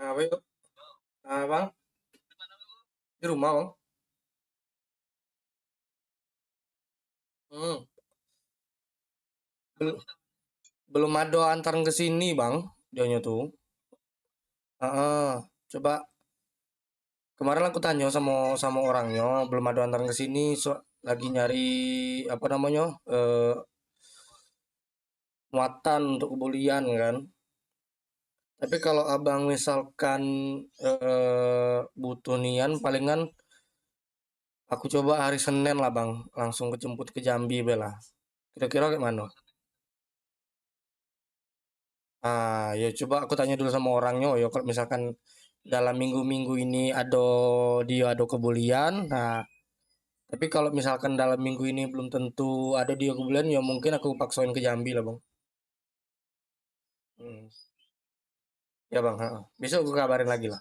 Apa yuk? Bang, di rumah bang. Hmm, Bel- belum ada antaran ke sini bang, dianya tuh. Coba kemarin aku tanya sama sama orangnya, belum ada antaran ke sini. Lagi nyari apa namanya muatan untuk kebulian kan. Tapi kalau abang misalkan butuh nian, palingan aku coba hari Senin lah bang, langsung kejemput ke Jambi bela. Kira-kira kayak mana? Ya coba aku tanya dulu sama orangnya. Ya kalau misalkan dalam minggu-minggu ini dia ada kebulian. Nah, tapi kalau misalkan dalam minggu ini belum tentu ada dia kebulian, ya mungkin aku paksain ke Jambi lah bang. Hmm. Ya bang. Besok aku kabarin lagi lah.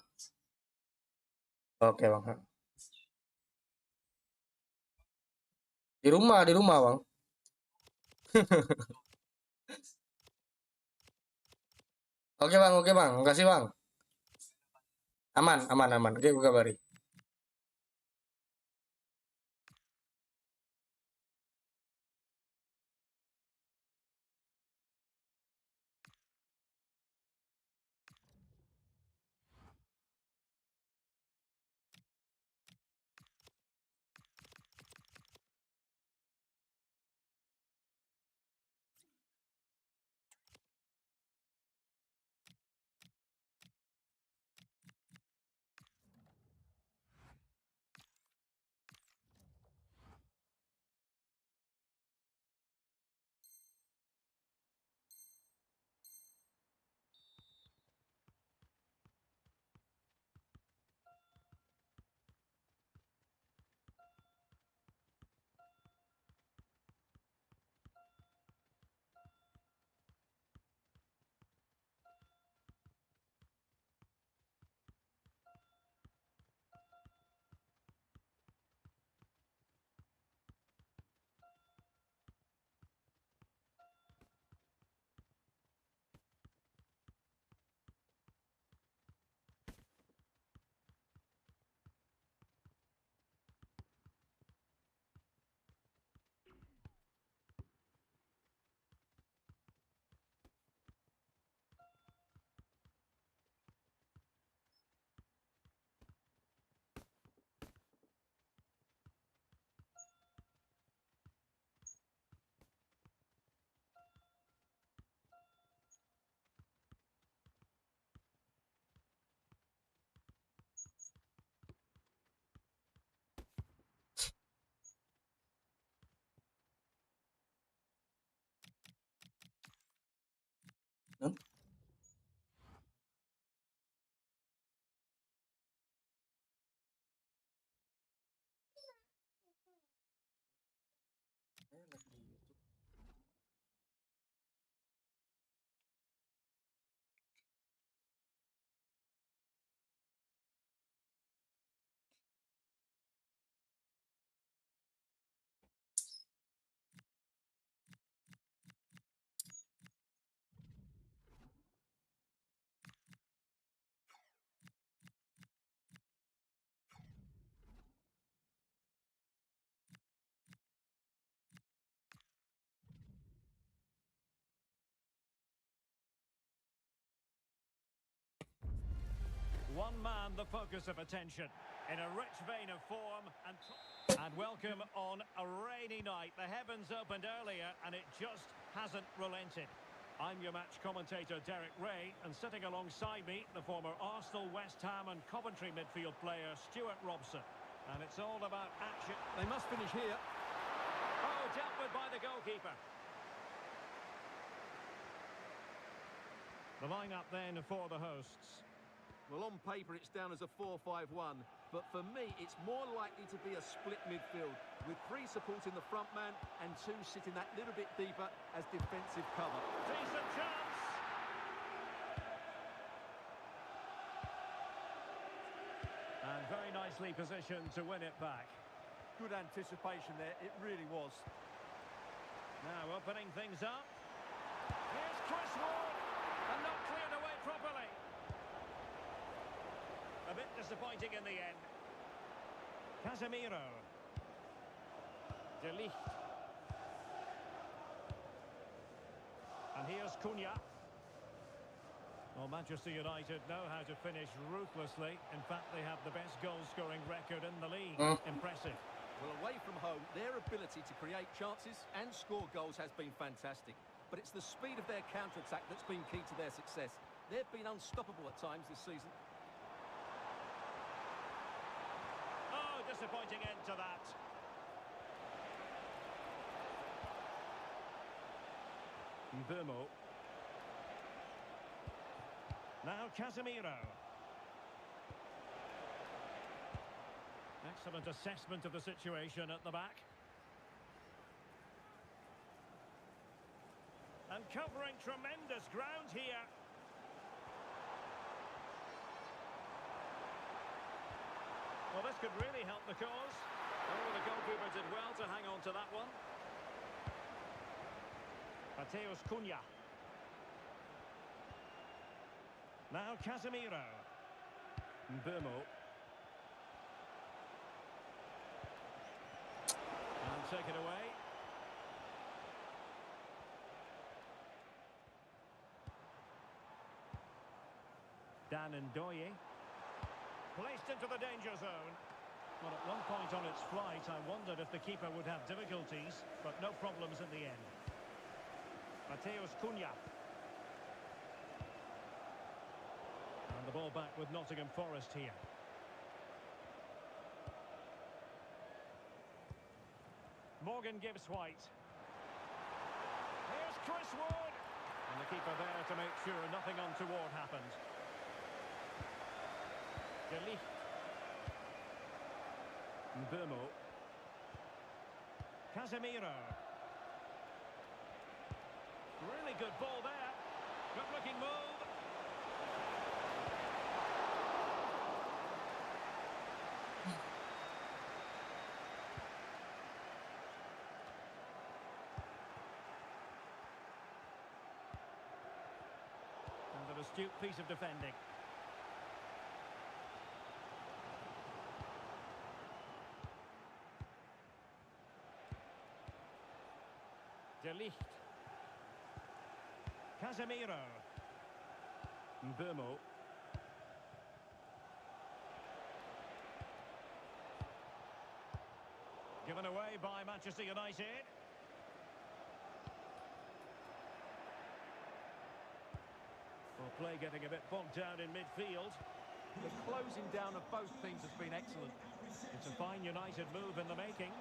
Oke bang. Di rumah bang. Oke bang. Makasih bang. Aman, aman, aman. Oke, aku kabarin. Hmm? One man, the focus of attention, in a rich vein of form and welcome on a rainy night. The heavens opened earlier and it just hasn't relented. I'm your match commentator, Derek Ray, and sitting alongside me, the former Arsenal, West Ham and Coventry midfield player, Stuart Robson. And it's all about action. They must finish here. Oh, dealt with by the goalkeeper. The lineup then for the hosts. Well, on paper, it's down as a 4-5-1. But for me, it's more likely to be a split midfield, with three supporting the front man and two sitting that little bit deeper as defensive cover. Decent chance. And very nicely positioned to win it back. Good anticipation there, it really was. Now opening things up. Here's Chris Ward, and not cleared away properly. disappointing in the end. Casemiro. De Ligt. And here's Cunha. Well, Manchester United know how to finish ruthlessly. In fact, they have the best goal-scoring record in the league. Impressive. Well, away from home, their ability to create chances and score goals has been fantastic. But it's the speed of their counter-attack that's been key to their success. They've been unstoppable at times this season. Oh, disappointing end to that. Mbumo. Now Casemiro. Excellent assessment of the situation at the back. And covering tremendous ground here. Well, this could really help the cause. Oh, the goalkeeper did well to hang on to that one. Mateus Cunha. Now Casemiro. Mbumo. And take it away. Dan Ndoye. Placed into the danger zone. Well, at one point on its flight, I wondered if the keeper would have difficulties, but no problems in the end. Mateus Cunha. And the ball back with Nottingham Forest here. Morgan Gibbs White. Here's Chris Wood. And the keeper there to make sure nothing untoward happened. De Ligt. Mbumo. Casemiro. Really good ball there. Good looking move. And an astute piece of defending. De Ligt. Casemiro. Mbumo. Given away by Manchester United. Well, play getting a bit bogged down in midfield. The closing down of both teams has been excellent. It's a fine United move in the making.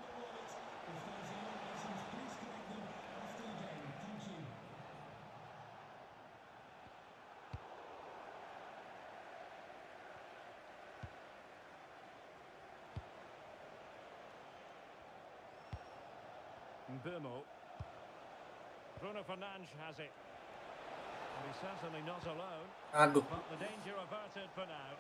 Mbumo. Bruno Fernandes has it. And he's certainly not alone. Aduh. But the danger averted for now.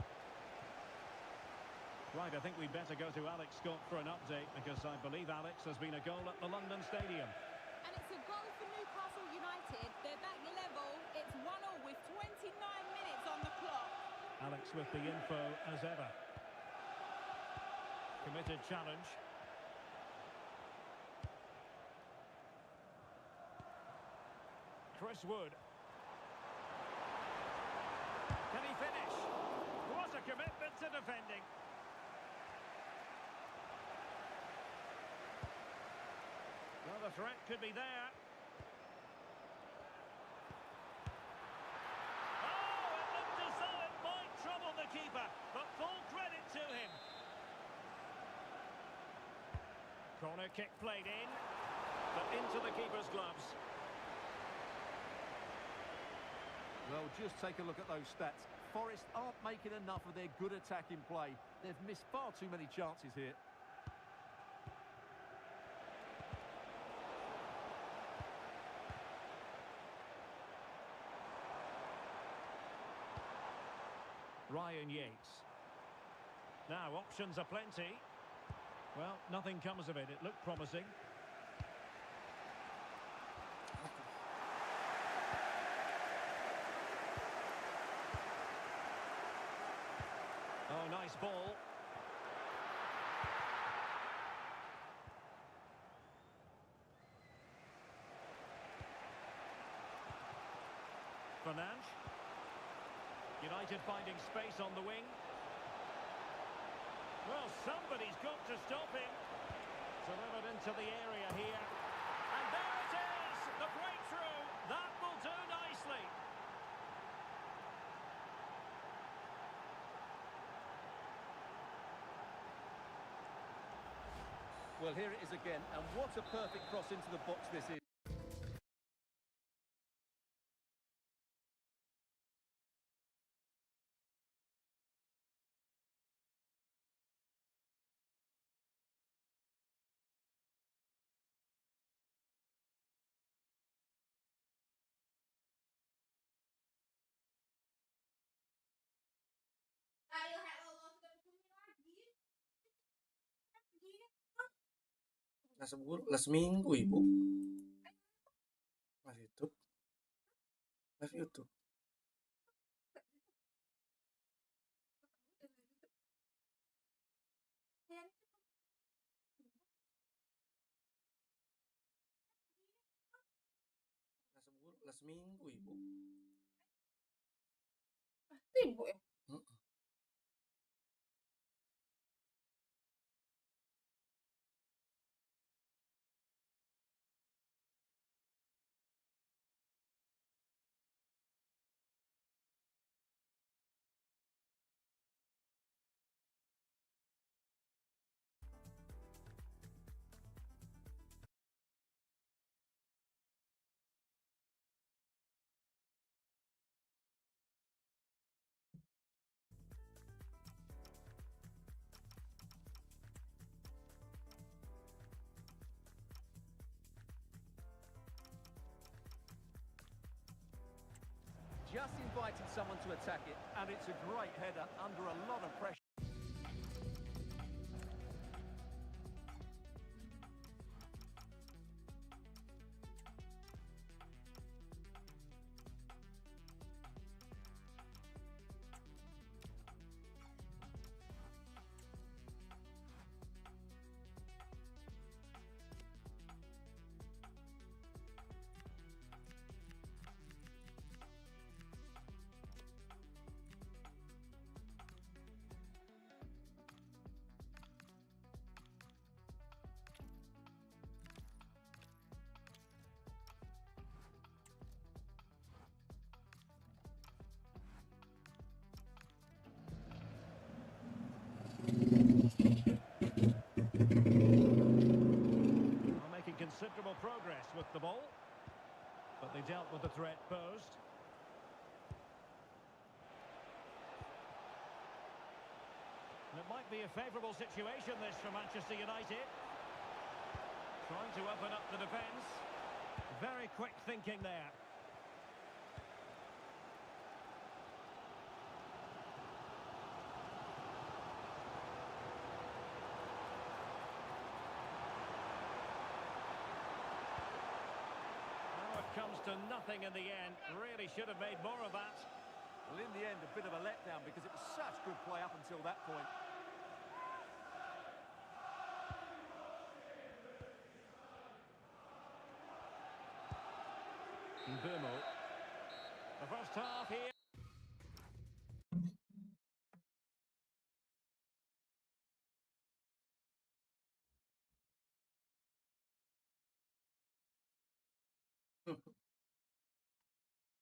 Right, I think we'd better go to Alex Scott for an update, because I believe, Alex, there's been a goal at the London Stadium. And it's a goal for Newcastle United. They're back level. It's 1-1 with 29 minutes on the clock. Alex with the info as ever. Committed challenge. Chris Wood. Can he finish? What a commitment to defending. Well, the threat could be there. Oh, it looked as though it might trouble the keeper, but full credit to him. Corner kick played in, but into the keeper's gloves. Well, just take a look at those stats. Forest aren't making enough of their good attacking play. They've missed far too many chances here. Ryan Yates. Now, options are plenty. Well, nothing comes of it. It looked promising. Oh, nice this ball. Fernandes. United finding space on the wing. Well, somebody's got to stop him. Delivered into the area here. And there it is! The breakthrough! That will do nicely. Well, here it is again, and what a perfect cross into the box this is. Lah seminggu ibu. Live YouTube. Live YouTube. Lah seminggu ibu. Ibu ya? Mm. Just invited someone to attack it, and it's a great header under a lot of pressure. Making considerable progress with the ball, but they dealt with the threat posed. And it might be a favourable situation this for Manchester United. Trying to open up the defence. Very quick thinking there. Comes to nothing in the end. Really should have made more of that. Well, in the end, a bit of a letdown because it was such good play up until that point. Mbumo. The first half here.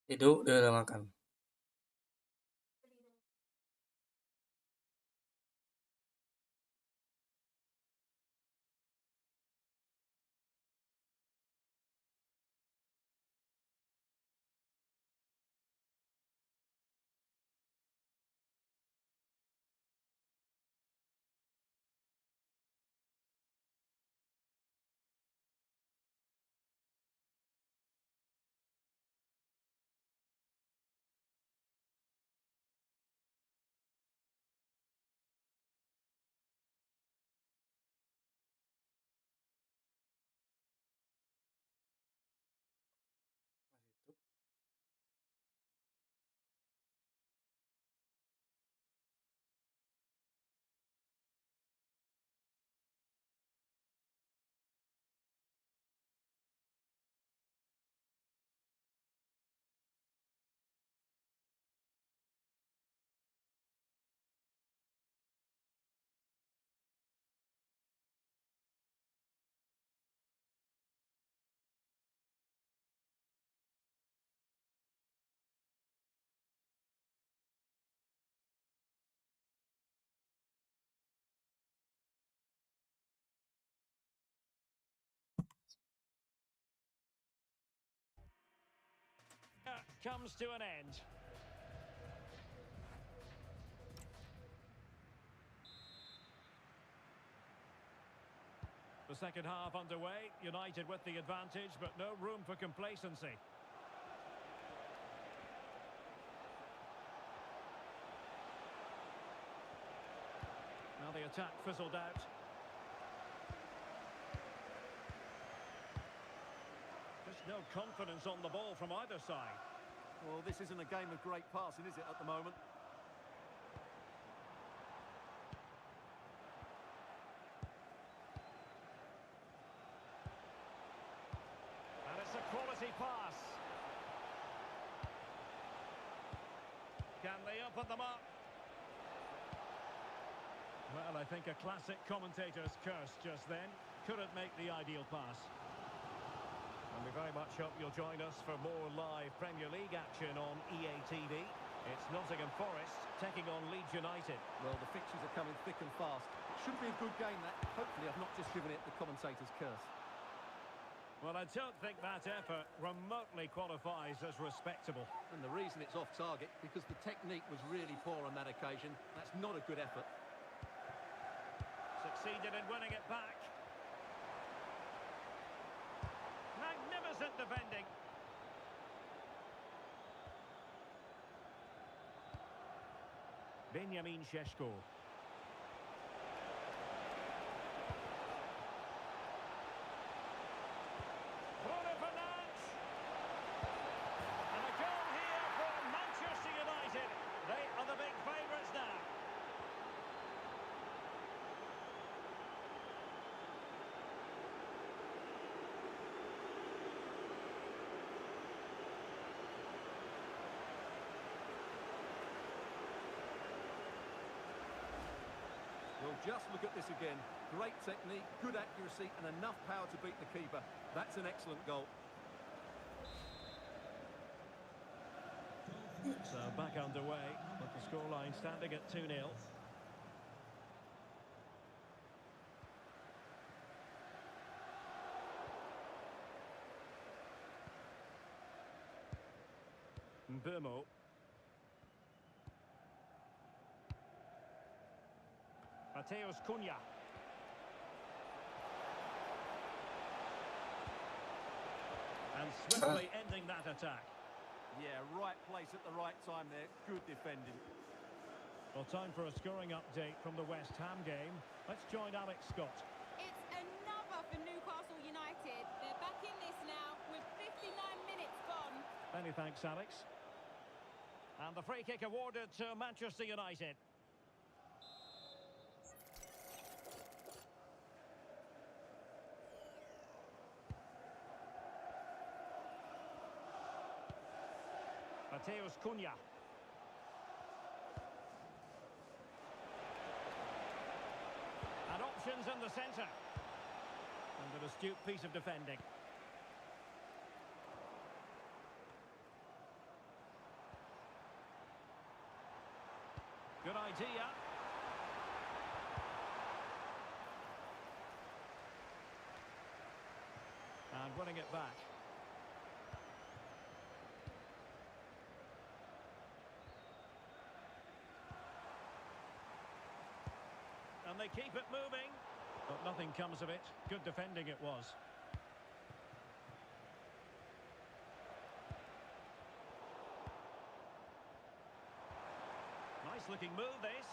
Itu dia udah makan. comes to an end. The second half underway, United with the advantage, but no room for complacency. Now the attack fizzled out. Just no confidence on the ball from either side. Well, this isn't a game of great passing, is it, at the moment? And it's a quality pass. Can they open them up? Well, I think a classic commentator's curse just then. Couldn't make the ideal pass. And we very much hope you'll join us for more live Premier League action on EA TV. It's Nottingham Forest taking on Leeds United. Well, the fixtures are coming thick and fast. It should be a good game, that. Hopefully I've not just given it the commentator's curse. Well, I don't think that effort remotely qualifies as respectable. And the reason it's off target, because the technique was really poor on that occasion. That's not a good effort. Succeeded in winning it back. Magnificent defending. Benjamin Šeško. Bruno Fernandes. And a goal here for Manchester United. They are the big favourites now. Well, just look at this again. Great technique, good accuracy, and enough power to beat the keeper. That's an excellent goal. So back underway, with the scoreline standing at 2-0. Mbeumo. Mateus Cunha. And swiftly ending that attack. Yeah, right place at the right time there. Good defending. Well, time for a scoring update from the West Ham game. Let's join Alex Scott. It's another for Newcastle United. They're back in this now with 59 minutes gone. Many thanks, Alex. And the free kick awarded to Manchester United. Mateus Cunha. And options in the centre. And an astute piece of defending. Good idea. And winning it back. And they keep it moving. But nothing comes of it. Good defending it was. Nice looking move, this.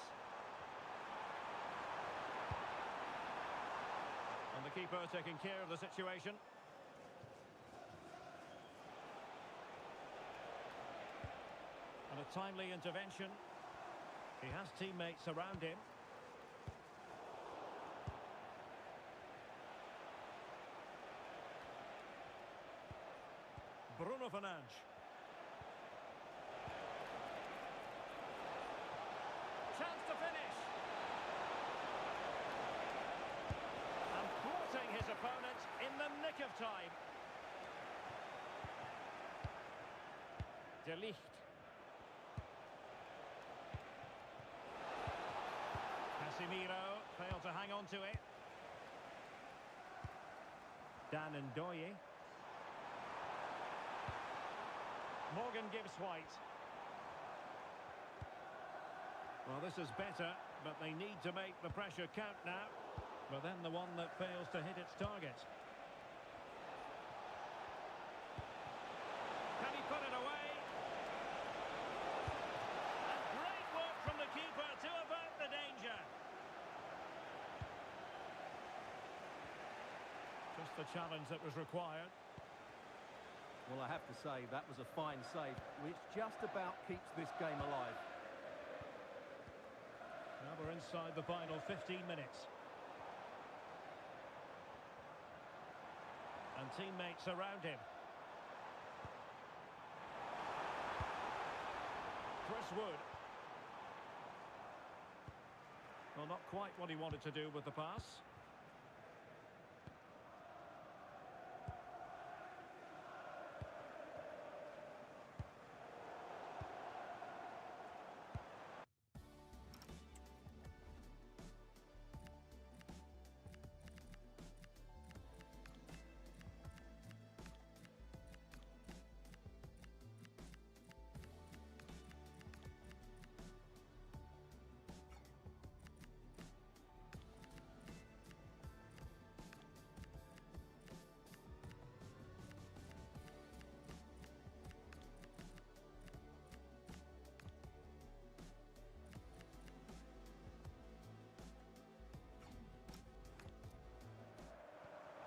And the keeper taking care of the situation. And a timely intervention. He has teammates around him. Bruno Fernandes. Chance to finish. And thwarting his opponent in the nick of time. De Ligt. Casemiro failed to hang on to it. Dan Ndoye. Morgan gives White. Well, this is better, but they need to make the pressure count now. But then the one that fails to hit its target. Can he put it away? And great work from the keeper to avert the danger. Just the challenge that was required. Well, I have to say, that was a fine save, which just about keeps this game alive. Now we're inside the final 15 minutes. And teammates around him. Chris Wood. Well, not quite what he wanted to do with the pass.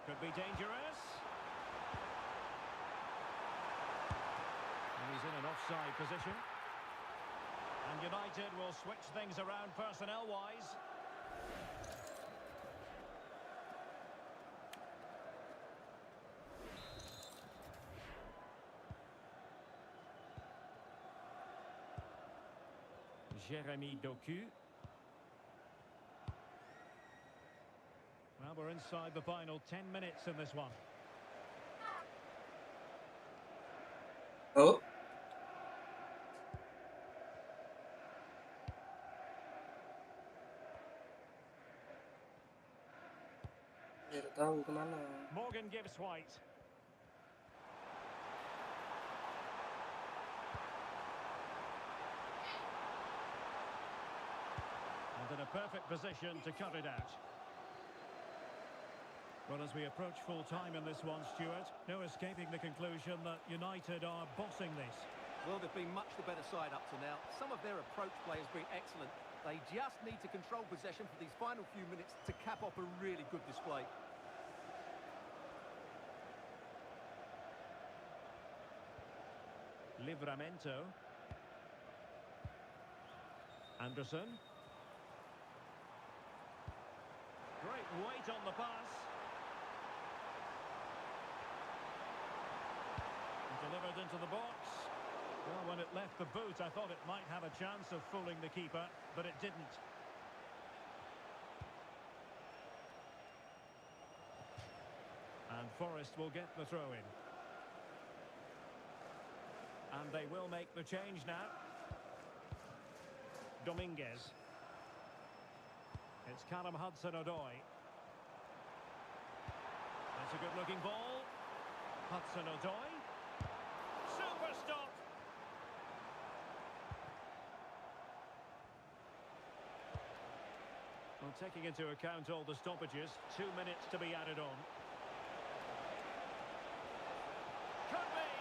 Could be dangerous. And he's in an offside position. And United will switch things around personnel-wise. Jérémy Doku. Well, we're inside the final 10 minutes in this one. Oh, dia udah tahu kemana. Morgan gives White. And in a perfect position to cut it out. Well, as we approach full time in this one, Stuart, no escaping the conclusion that United are bossing this. Well, they've been much the better side up to now. Some of their approach play has been excellent. They just need to control possession for these final few minutes to cap off a really good display. Livramento. Anderson. Great weight on the pass. Delivered into the box. Well, when it left the boot, I thought it might have a chance of fooling the keeper, but it didn't. And Forest will get the throw-in. And they will make the change now. Dominguez. It's Callum Hudson-Odoi. That's a good-looking ball. Hudson-Odoi. Super stop. Well, taking into account all the stoppages, 2 minutes to be added on. Could be.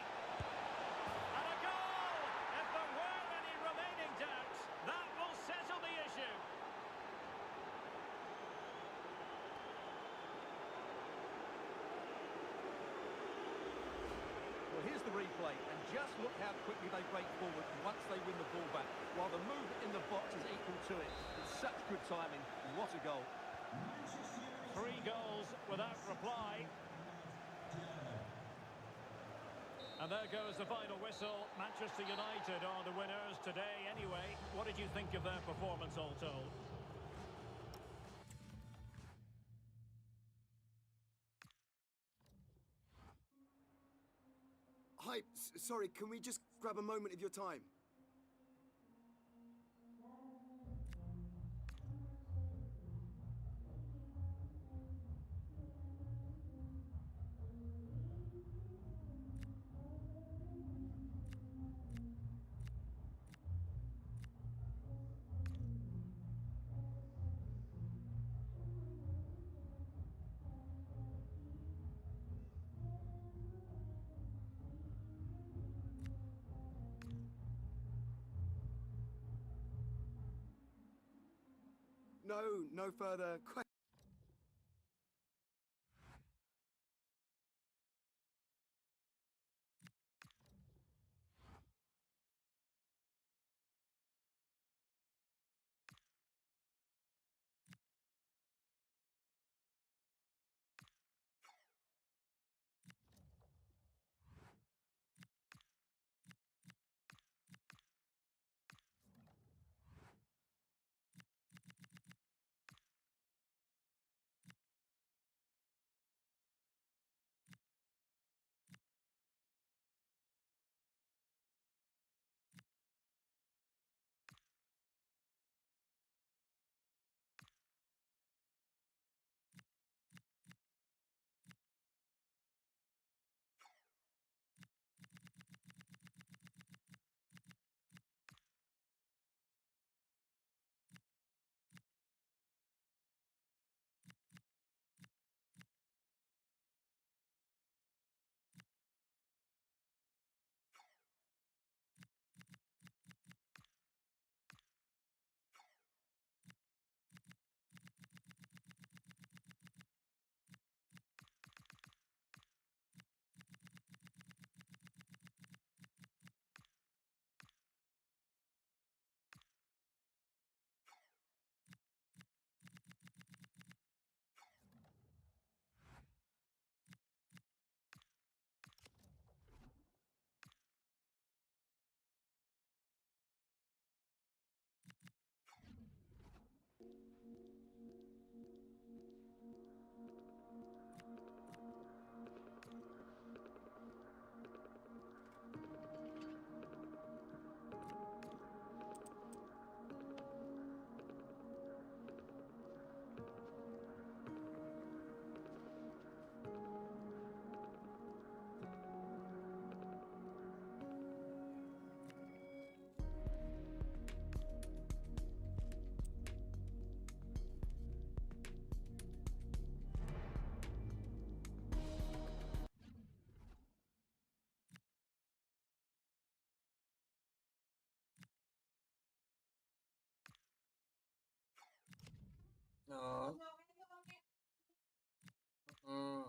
And a goal! If there were any remaining doubts, that will settle the issue. Well, here's the replay, and just look how quickly they break forward once they win the ball back, while the movement in the box is equal to it. It's such good timing. What a goal. 3 goals without reply. And there goes the final whistle. Manchester United are the winners today anyway. What did you think of their performance all told? Hi, sorry, can we just grab a moment of your time? No further questions. Oh. Hmm.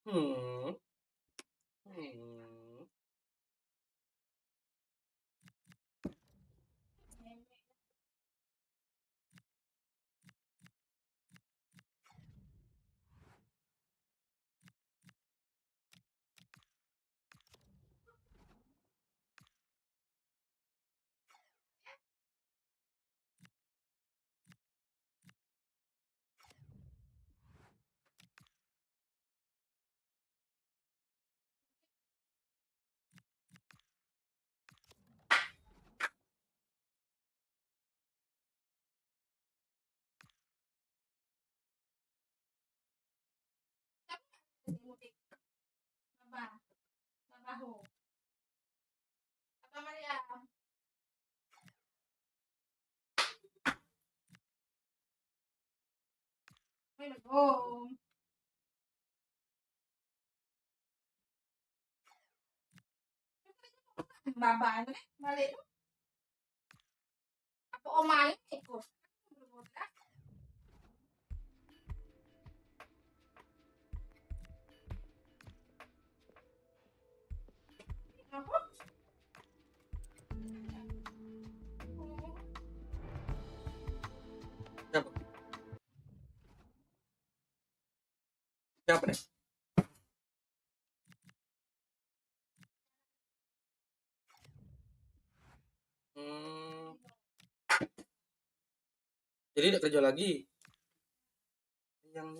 Hmm. Hmm. belum. Babaan balik tuh. Apa omain ikut? Apa? Siapa? Siapa nih? Hmm, jadi udah kerja lagi. Yang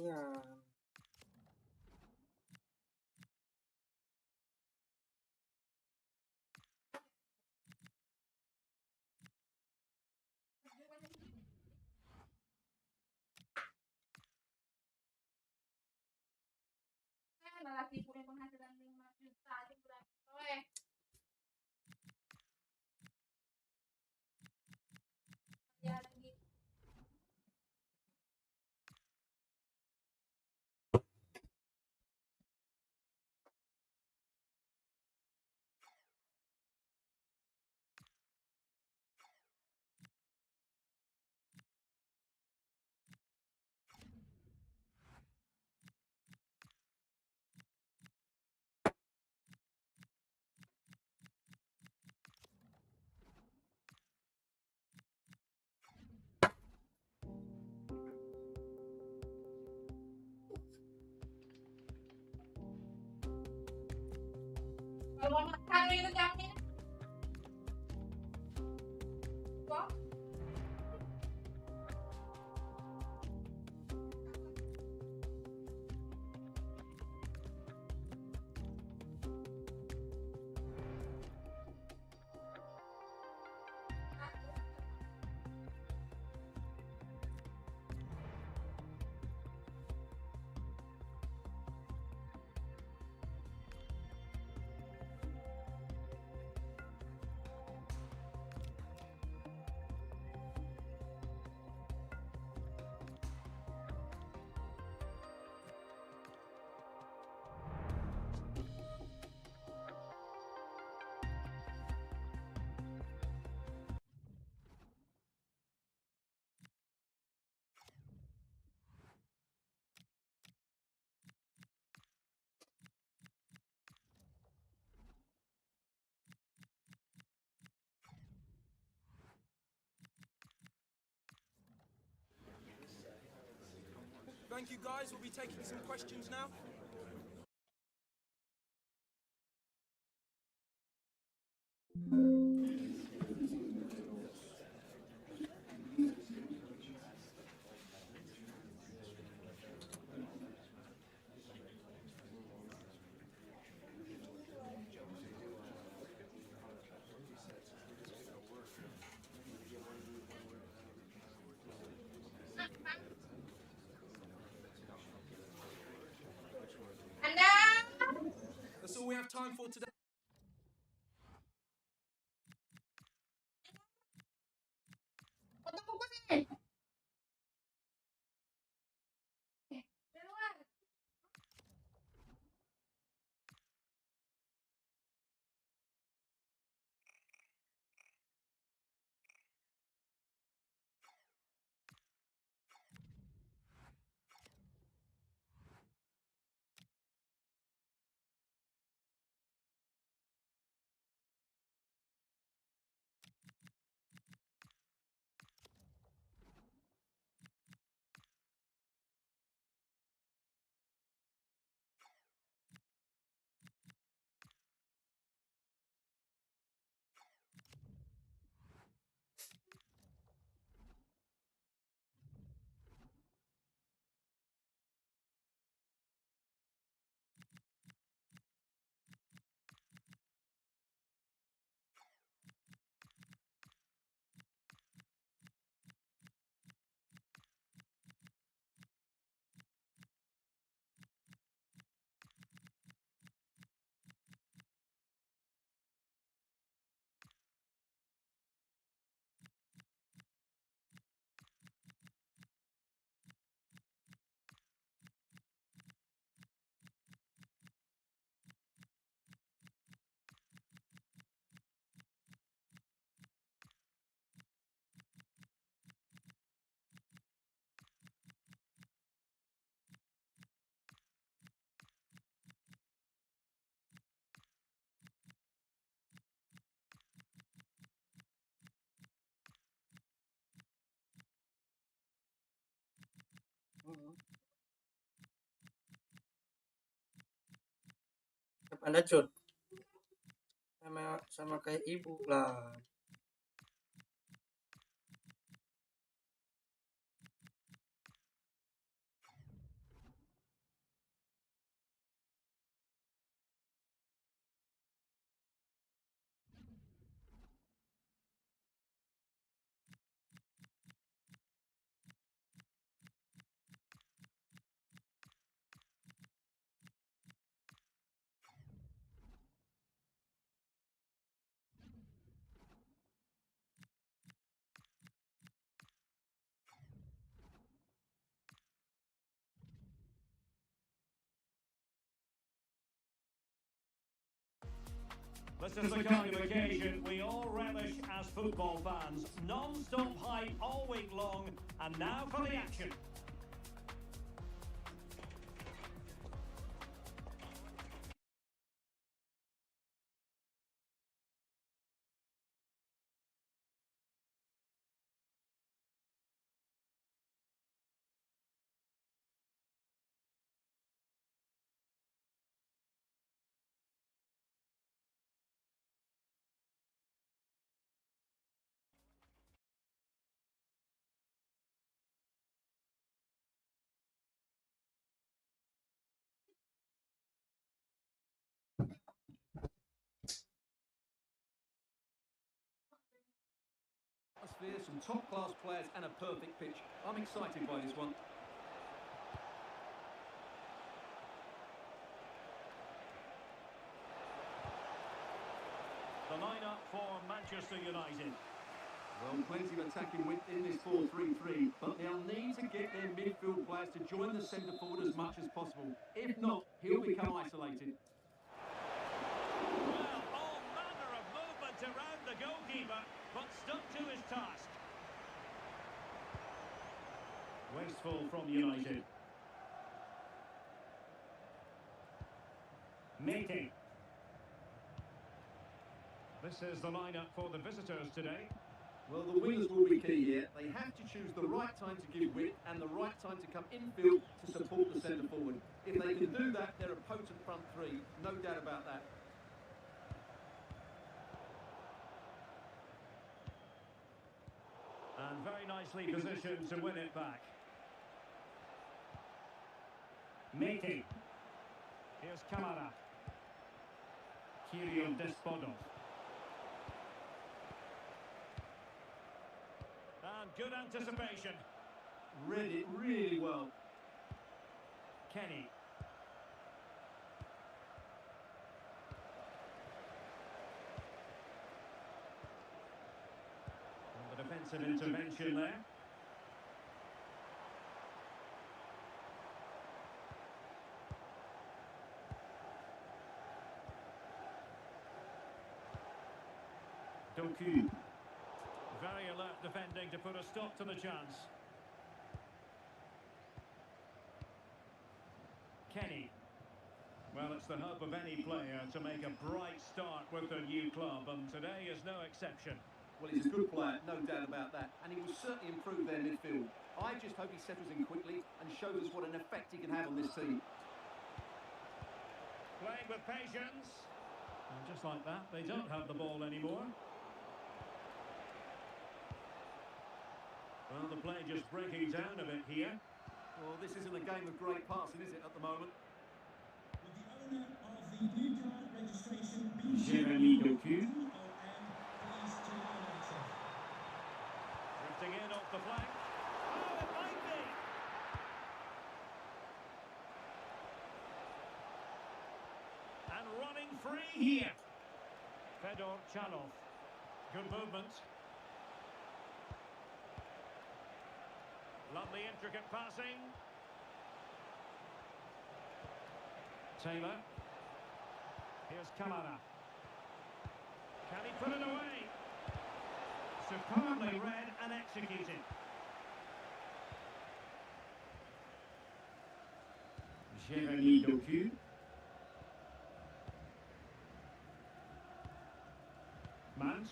Laki punya penghasilan 5 juta aja berapa? Ya lagi. Kalau mau makan itu jamnya. Wah. Thank you, guys. We'll be taking some questions now. Anda. That's all we have time for today. Potong kukus ini. Keluar. Anda cut. Sama kayak ibu lah. This is the kind of occasion we all relish as football fans. Non-stop hype all week long, and now for the action. Atmosphere, some top-class players and a perfect pitch. I'm excited by this one. The lineup for Manchester United. Well, plenty of attacking width in this 4-3-3, but they'll need to get their midfield players to join the centre forward as much as possible. If not, he'll become isolated. Well, all manner of movement around the goalkeeper, but stuck to his task. Wasteful from United. Making. This is the lineup for the visitors today. Well, the wingers will be key here. They have to choose the right time to give width and the right time to come infield to support the centre forward. If they can do that, they're a potent front three. No doubt about that. And very nicely positioned to win it back. Making. Here's Kamara. Kirill Despodov. And good anticipation. Read it really well. Kenny. And the defensive intervention there. Doku. Very alert defending to put a stop to the chance. Kenny. Well, it's the hope of any player to make a bright start with their new club, and today is no exception. Well, he's a good player, no doubt about that. And he will certainly improve their midfield. I just hope he settles in quickly and shows us what an effect he can have on this team. Playing with patience. And just like that, they don't have the ball anymore. Well, the play just breaking down a bit here. Well, this isn't a game of great passing, is it, at the moment? With the owner of the blue card registration, Jeremy Doku. please to United. Drifting in off the flank. Oh, it might be! And running free here. Fedor Chanov. Good movement. Lovely intricate passing. Taylor. Here's Kamara. Can he put it away? Superbly read and executed. Jeremy Doku. Mount.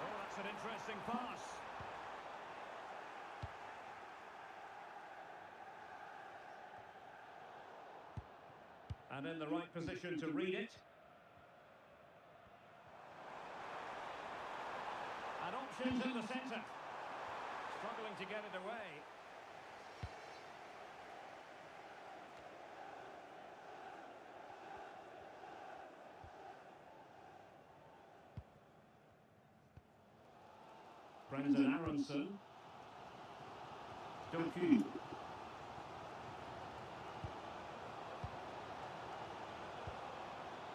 Oh, that's an interesting pass. And in the right position to read it. And options in the centre. Struggling to get it away. Brendan Aronson. Doku.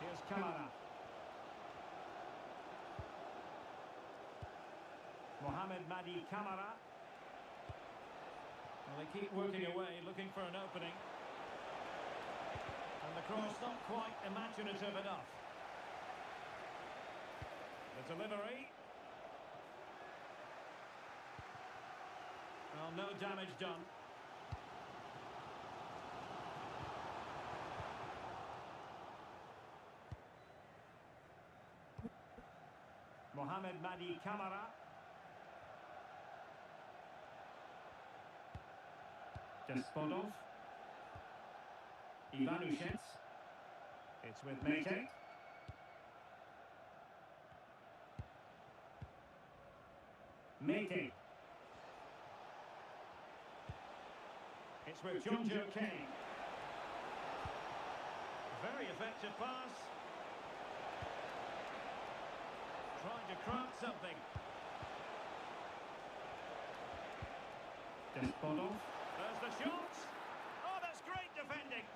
Here's Kamara. Mohamed Madi Kamara. Well, they keep working away, looking for an opening. And the cross not quite imaginative enough. The delivery. Well, no damage done. Mohamed Madi Kamara. Despodov. Ivanushets. It's with Mete. Mete. It's with Jonjo Kane. Very effective pass. Trying to craft something. Despodov. There's the shot. Oh, that's great defending.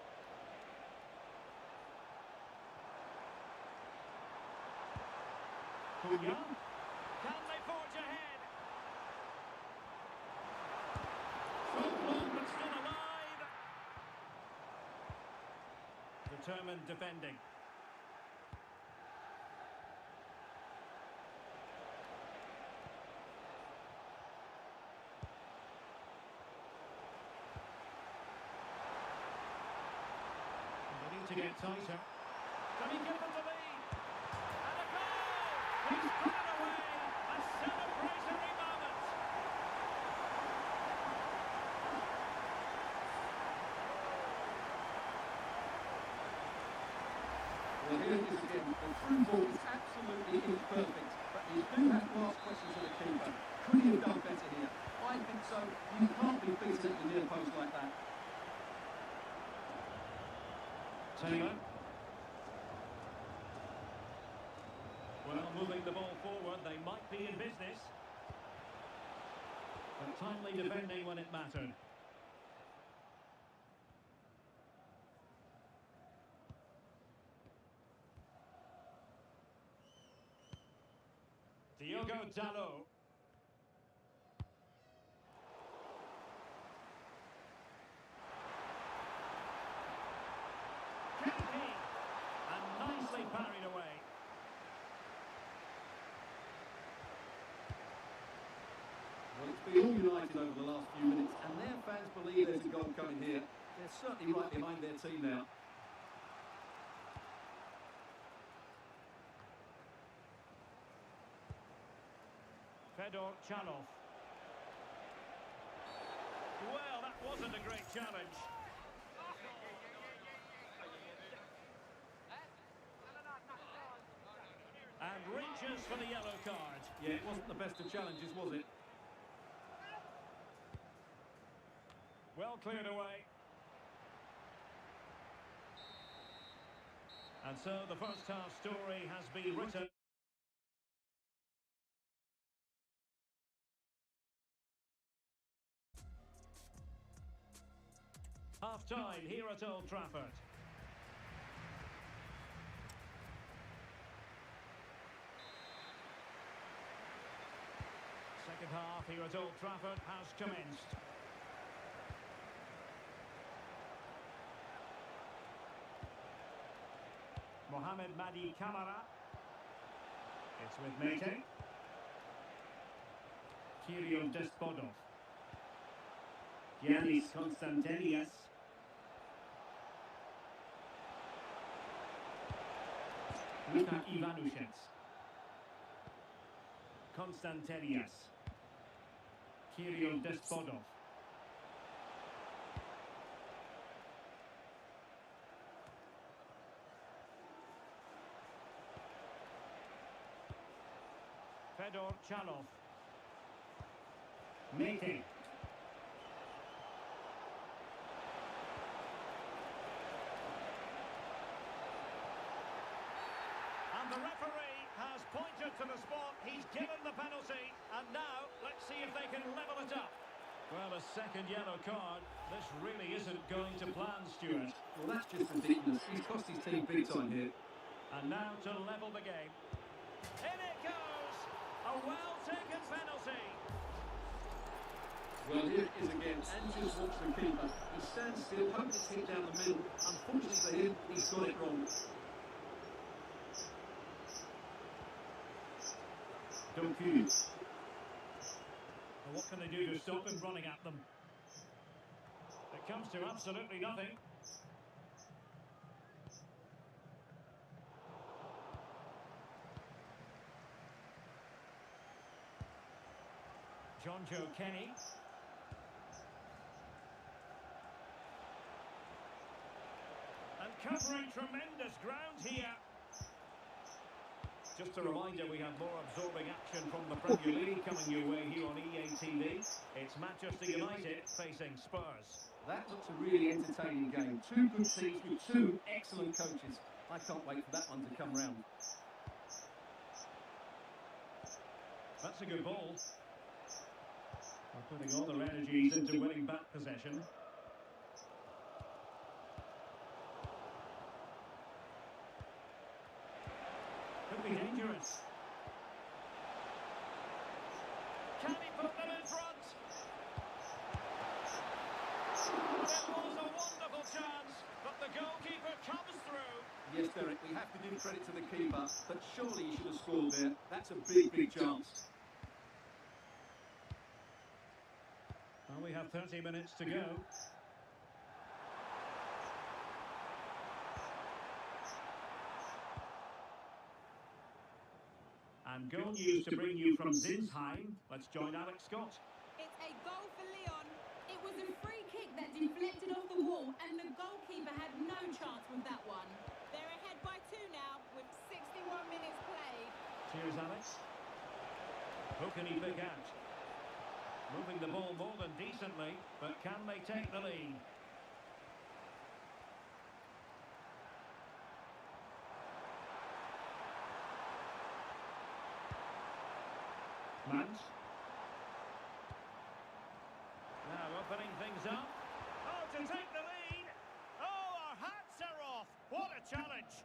Cunha. Can they forge ahead? So long, but still alive. Determined defending. To get tighter. Can he give it the lead? And a goal! He's put it away! A celebratory moment! Well, here's this again. The through ball is absolutely imperfect, but you do have to ask questions of the keeper. Could he have done better here? I think so. You can't be beaten at the near post like that. Taylor. Well, moving the ball forward, they might be in business. But timely defending when it mattered. Diogo Dalot. And nicely parried away. Well, it's been all United over the last few minutes, and their fans believe there's a goal coming here. They're certainly right behind their team now. Fedor Chanov. Well, that wasn't a great challenge. And reaches for the yellow card. Yeah, it wasn't the best of challenges, was it? Well cleared away. And so the first half story has been written. Half-time here at Old Trafford. Second half here at Old Trafford has commenced. Mohamed Madi Kamara. It's with Mete. Kirill Despodov. Giannis Konstantelias. Luka Ivanushets. Konstantelias. Kirill Despodov. Fedor Chalov. Mete. And the referee has pointed to the spot. He's given the penalty. And now, let's see if they can level it up. Well, a second yellow card. This really isn't going to plan, Stuart. Well, that's just ridiculous. He's cost his team big time here. And now to level the game. In it goes! A well-taken penalty. Well, here it is again. And just watch the keeper. He stands still, hoping it's hit down the middle. Unfortunately for him, he's got it wrong. Doku. Well, what can they do to stop him running at them? It comes to absolutely nothing. Joe Kenny. And covering tremendous ground here. Just a reminder, we have more absorbing action from the Premier League coming your way here on EA TV. It's Manchester United facing Spurs. That looks a really entertaining game. Two good teams with two excellent coaches. I can't wait for that one to come round. That's a good ball. They're putting all their energies into winning back possession. Could be dangerous. Can he put them in front? It was a wonderful chance, but the goalkeeper comes through. Yes, Derek, we have to give credit to the keeper, but surely he should have scored there. That's a big, big chance. Well, we have 30 minutes to go. And goal news to bring you from Zinsheim. Let's join Alex Scott. It's a goal for Leon. It was a free kick that deflected off the wall, and the goalkeeper had no chance with that one. They're ahead by 2 now, with 61 minutes played. Cheers, Alex. Who can he pick out? Moving the ball more than decently, but can they take the lead? Mount. Now opening things up. Oh, to take the lead. Oh, our hats are off. What a challenge.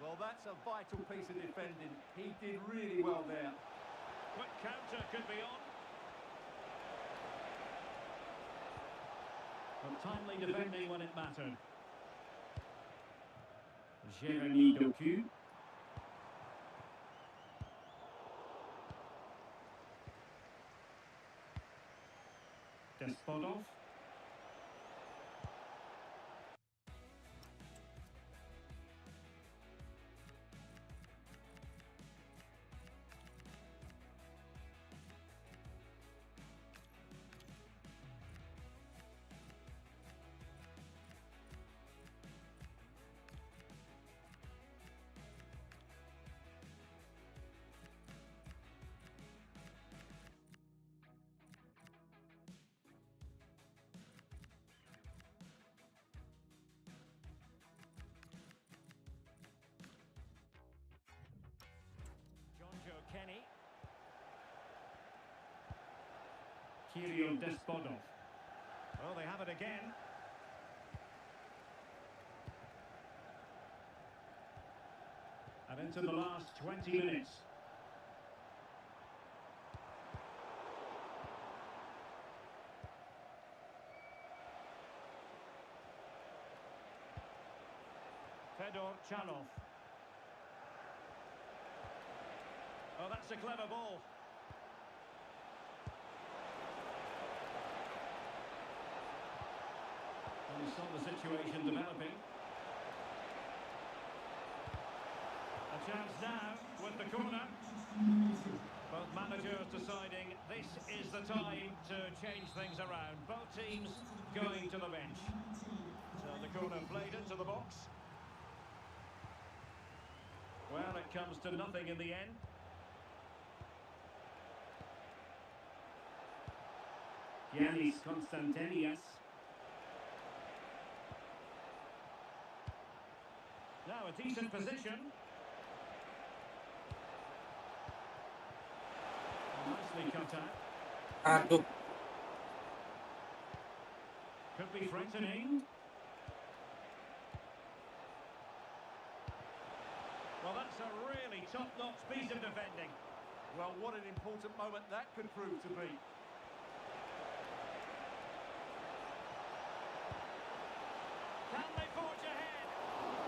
Well, that's a vital piece of defending. He did really well there. Quick counter could be on. But timely defending when it mattered. Jeremy Doku. Despodov. Joe Kenny. Kirill Despodov. Well, they have it again. And into the last 20 minutes. Fedor Chalov. Oh, that's a clever ball. And we saw the situation developing. A chance now with the corner. Both managers deciding this is the time to change things around. Both teams going to the bench. So the corner played into the box. Well, it comes to nothing in the end. Giannis Constantinias. Now a decent position. Nicely cut out. Aduh, Could be threatening. Well, that's a really top-notch piece of defending. Well, what an important moment that could prove to be. Can they forge ahead?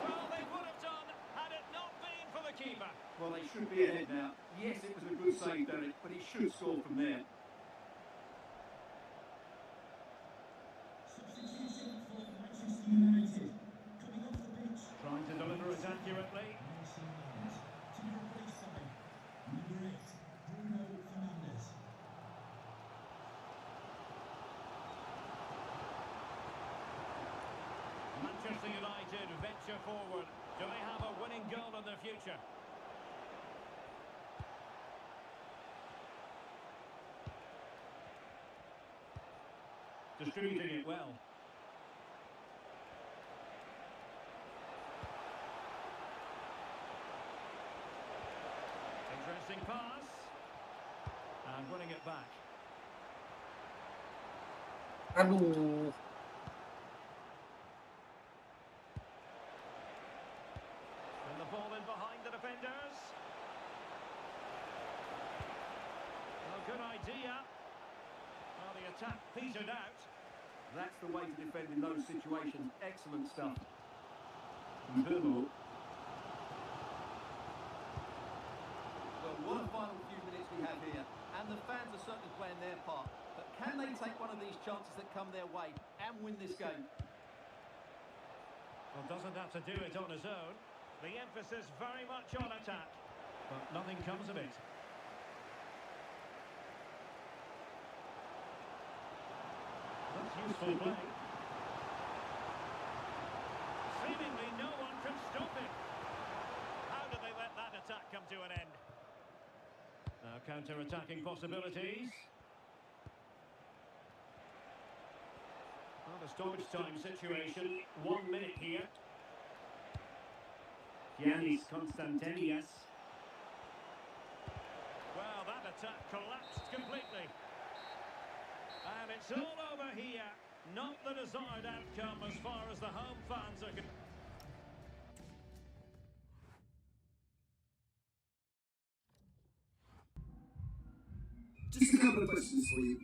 Well, they would have done had it not been for the keeper. Well, they should be ahead now. Yes, it was a good save, Derek, but he should score from there. Substitution for Manchester United. Coming off the pitch, Trying to deliver it accurately. Mason Mount. To the replaced side, number 8, Bruno Fernandes. Manchester United venture forward. Do they have a winning goal in their future? Distributing it well. Interesting pass. And winning it back. aduh. And the ball in behind the defenders. Well, good idea. Well, the attack petered out. That's the way to defend in those situations. Excellent stuff. Bilbo. Well, what a final few minutes we have here. And the fans are certainly playing their part. But can they take one of these chances that come their way and win this game? Well, doesn't have to do it on his own. The emphasis very much on attack. But nothing comes of it. That's useful play. Seemingly no one can stop it. How did they let that attack come to an end? Now counter-attacking possibilities. Well, the stoppage time situation. 1 minute here. Giannis Constantinias. Well, that attack collapsed completely. And it's all over here. Not the desired outcome as far as the home fans are concerned. Just a couple of questions for you.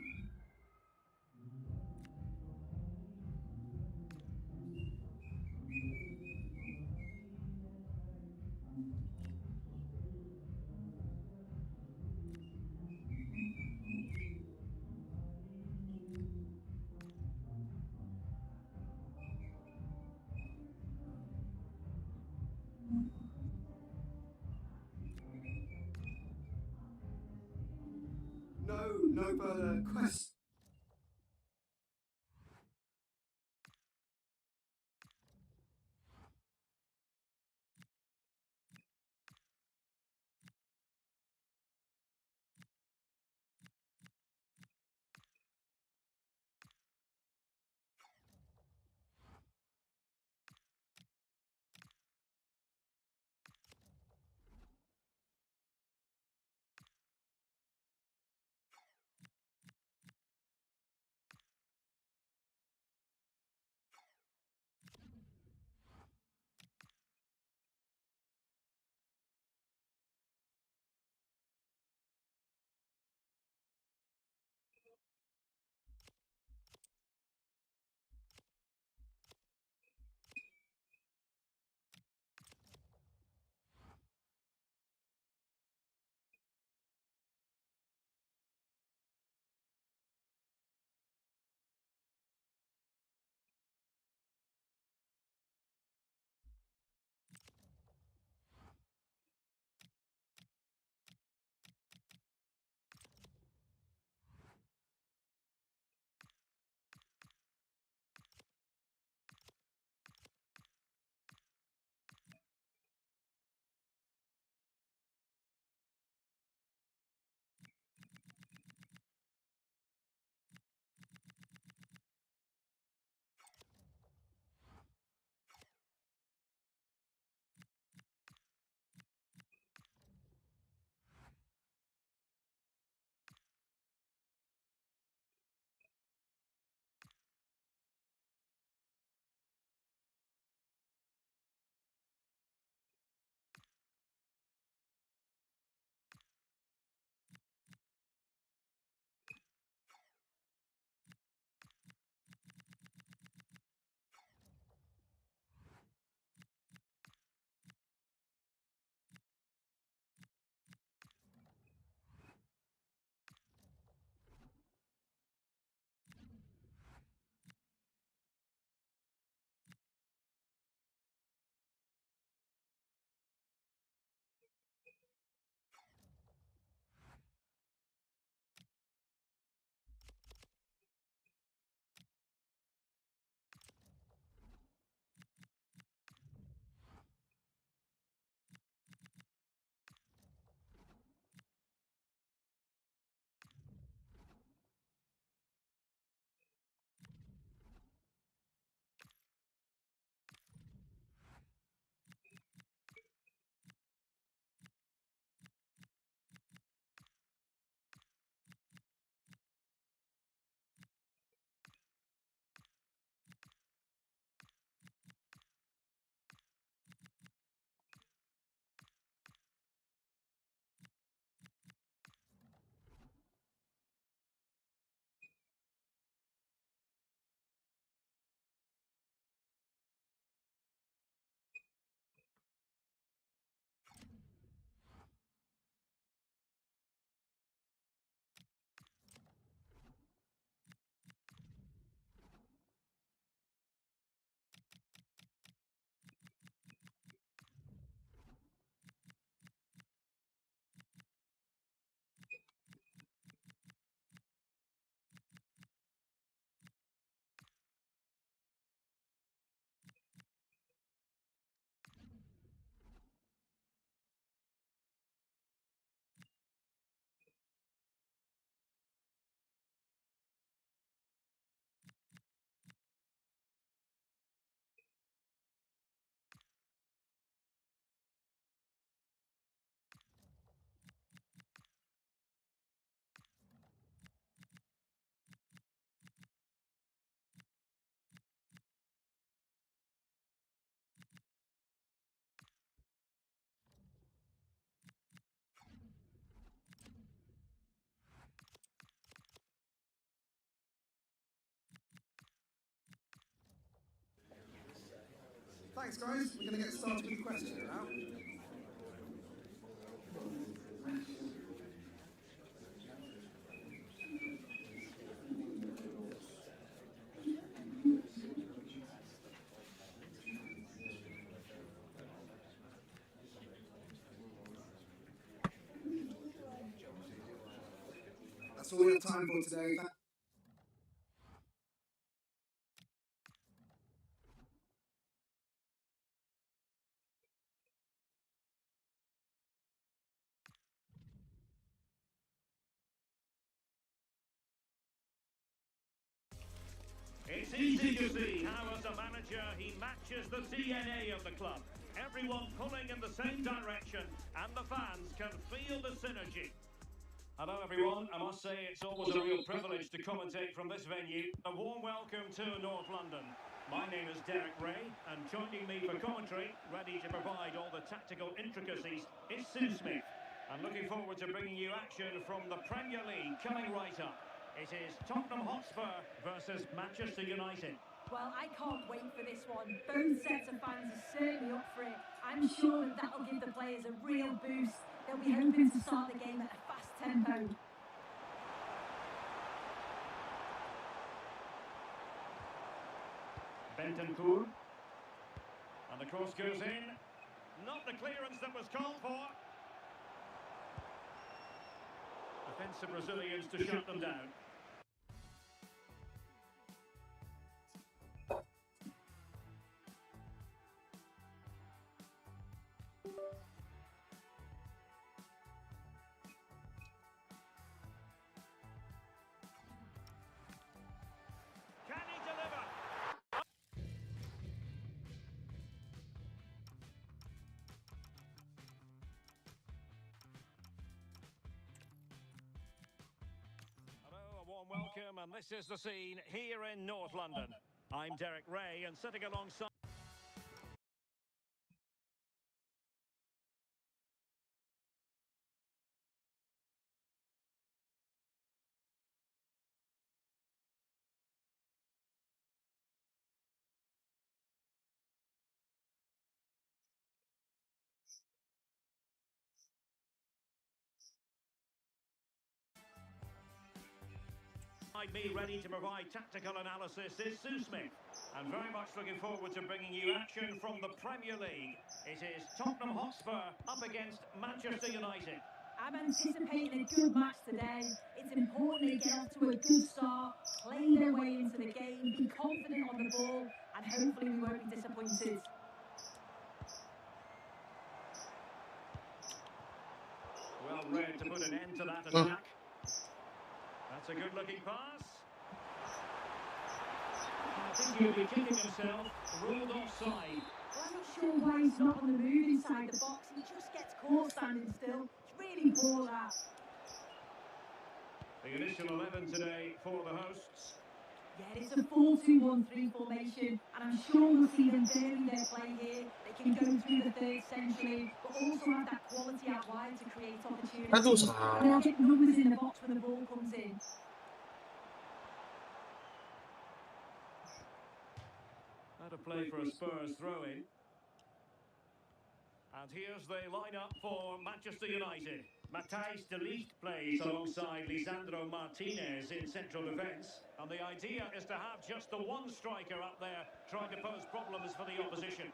No further questions. Thanks, guys. We're going to get started with the questions now. That's all we have time for today. It's easy to see how, as a manager, he matches the DNA of the club. Everyone pulling in the same direction, and the fans can feel the synergy. Hello everyone, I must say it's always a real privilege to commentate from this venue. A warm welcome to North London. My name is Derek Ray, and joining me for commentary, ready to provide all the tactical intricacies, is Sue Smith. I'm looking forward to bringing you action from the Premier League coming right up. It is Tottenham Hotspur versus Manchester United. Well, I can't wait for this one. Both sets of fans are certainly up for it. I'm sure that that'll give the players a real boost. They'll be hoping to start the game at a fast tempo. Bentancur. And the cross goes in. Not the clearance that was called for. Defensive Brazilians to shut them down. Can he deliver? Hello, a warm welcome, and this is the scene here in North London. I'm Derek Ray, and sitting alongside... Me ready to provide tactical analysis is Sue Smith, and very much looking forward to bringing you action from the Premier League. It is Tottenham Hotspur up against Manchester United. I'm anticipating a good match today. It's important they get off to a good start, play their way into the game, be confident on the ball, and hopefully we won't be disappointed. Well read to put an end to that attack. That's a good-looking pass. I think he'll be kicking himself, ruled offside. Well, I'm not sure why he's not on the move inside the box. He just gets caught standing still. It's really poor, that. The initial 11 today for the hosts. Yeah, it's a 4-2-1-3 formation, and I'm sure we'll see them vary their play here. They can go through the third century, but also have that quality out wide to create opportunities. Aduh, And salah. they'll get numbers in the box when the ball comes in. Out of play for a Spurs throw-in. And here's the lineup for Manchester United. Matthijs de Ligt plays alongside Lisandro Martinez in central defence. And the idea is to have just the one striker up there trying to pose problems for the opposition.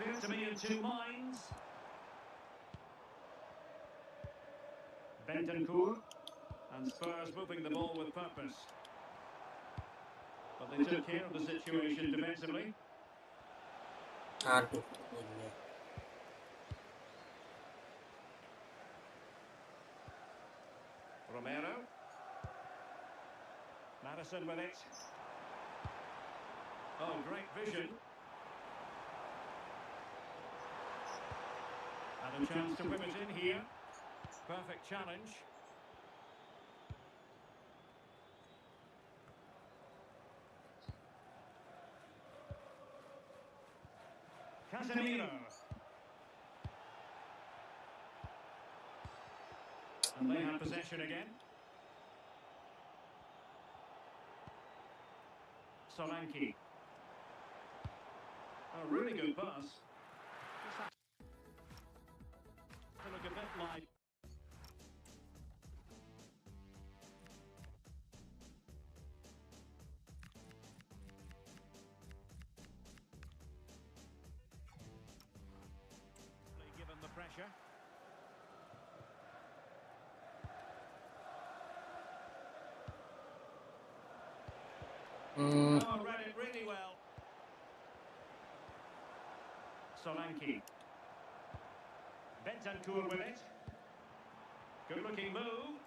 Appear to be in two minds. Bentancur. And Spurs moving the ball with purpose. But they took care of the situation defensively. Aduh, ini. Romero. Madison with it. Oh, great vision. And a chance to whip it in here. Perfect challenge. Casemiro. And they have possession again. Solanke. A really good pass. Just have to look a bit like... Given the pressure. Oh, read it really well. Solanke. Bentancur with it. Good looking move.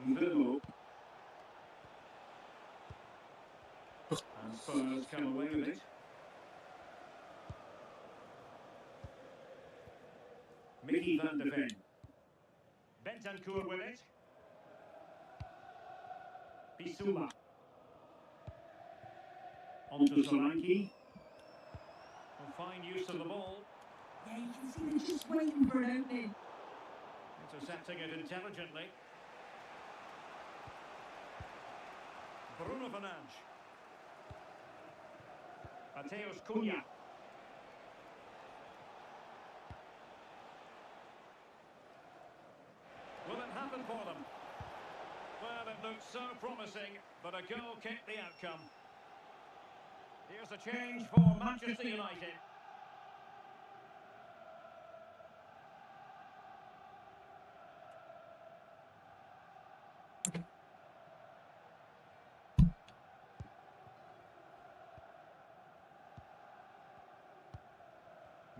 Mbemo. And Spurs come away with it. Mickey van de Ven. Bentancur with it. Bissouma. On to Solanke. And fine use of the ball. Yeah, you can see they're just waiting for an opening. Intercepting it intelligently. Bruno Fernandes. Mateus Cunha. Will it happen for them? Well, it looked so promising, but a goal kicked the outcome. Here's a change for Manchester United.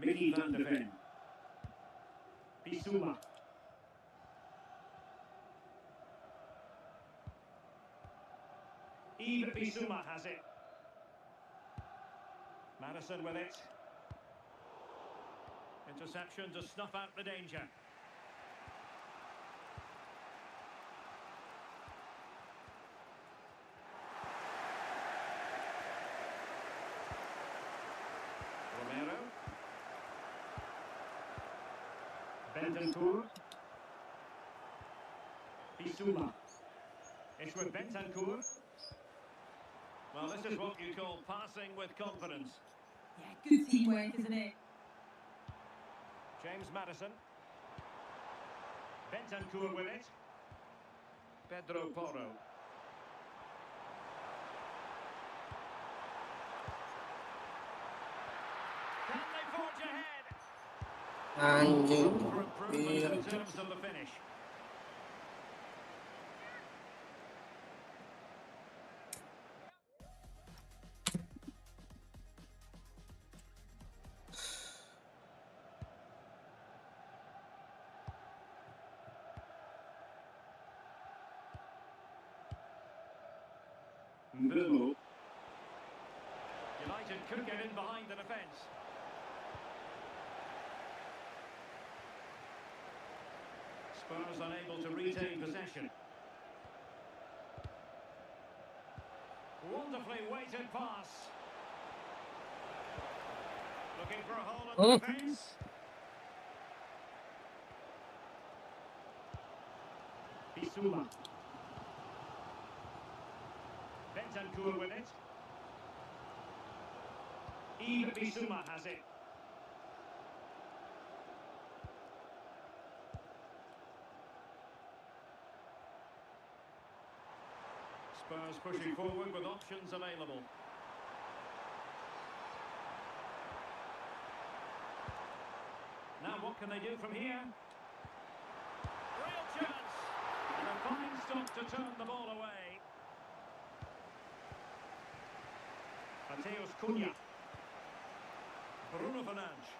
Mickey van de Ven. Bissouma. Yves Bissouma has it. Madison with it. Interception to snuff out the danger. Romero. Bentancur. Bissouma. It's with Bentancur. Well, this is what you call passing with confidence. Yeah, good teamwork, isn't it? James Madison. Bentancur with it. Pedro Porro. Can they forge ahead? Anjing. For improvement in terms of the finish. Mbemo. United could get in behind the defence. Spurs unable to retain possession. Wonderfully weighted pass. Looking for a hole in the defence. Bissouma. Bentancur with it. Yves Bissouma has it. Spurs pushing forward with options available. Now what can they do from here? Real chance! And a fine stop to turn the ball away. Mateus Cunha. Bruno Fernandes.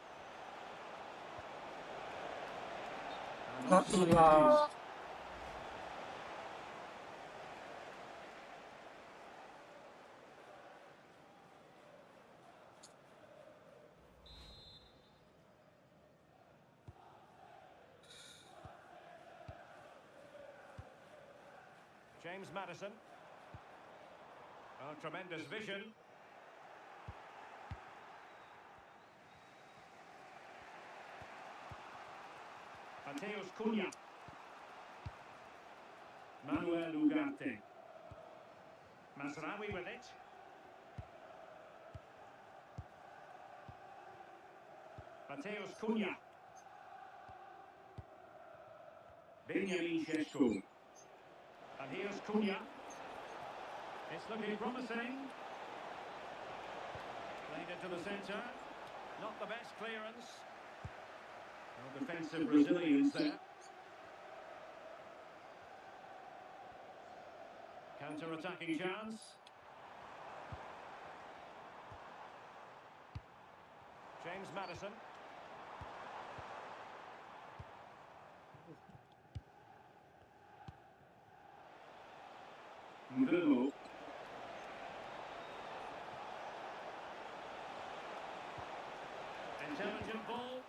James Madison. Oh, tremendous vision. Mateus Cunha. Manuel Ugarte. Masraoui with it. Mateus Cunha. Benjamin Šeško. And here's Cunha. It's looking promising. Played into the centre. Not the best clearance. No defensive resilience there. Counter-attacking chance. James Maddison. Mbeumo. Intelligent ball.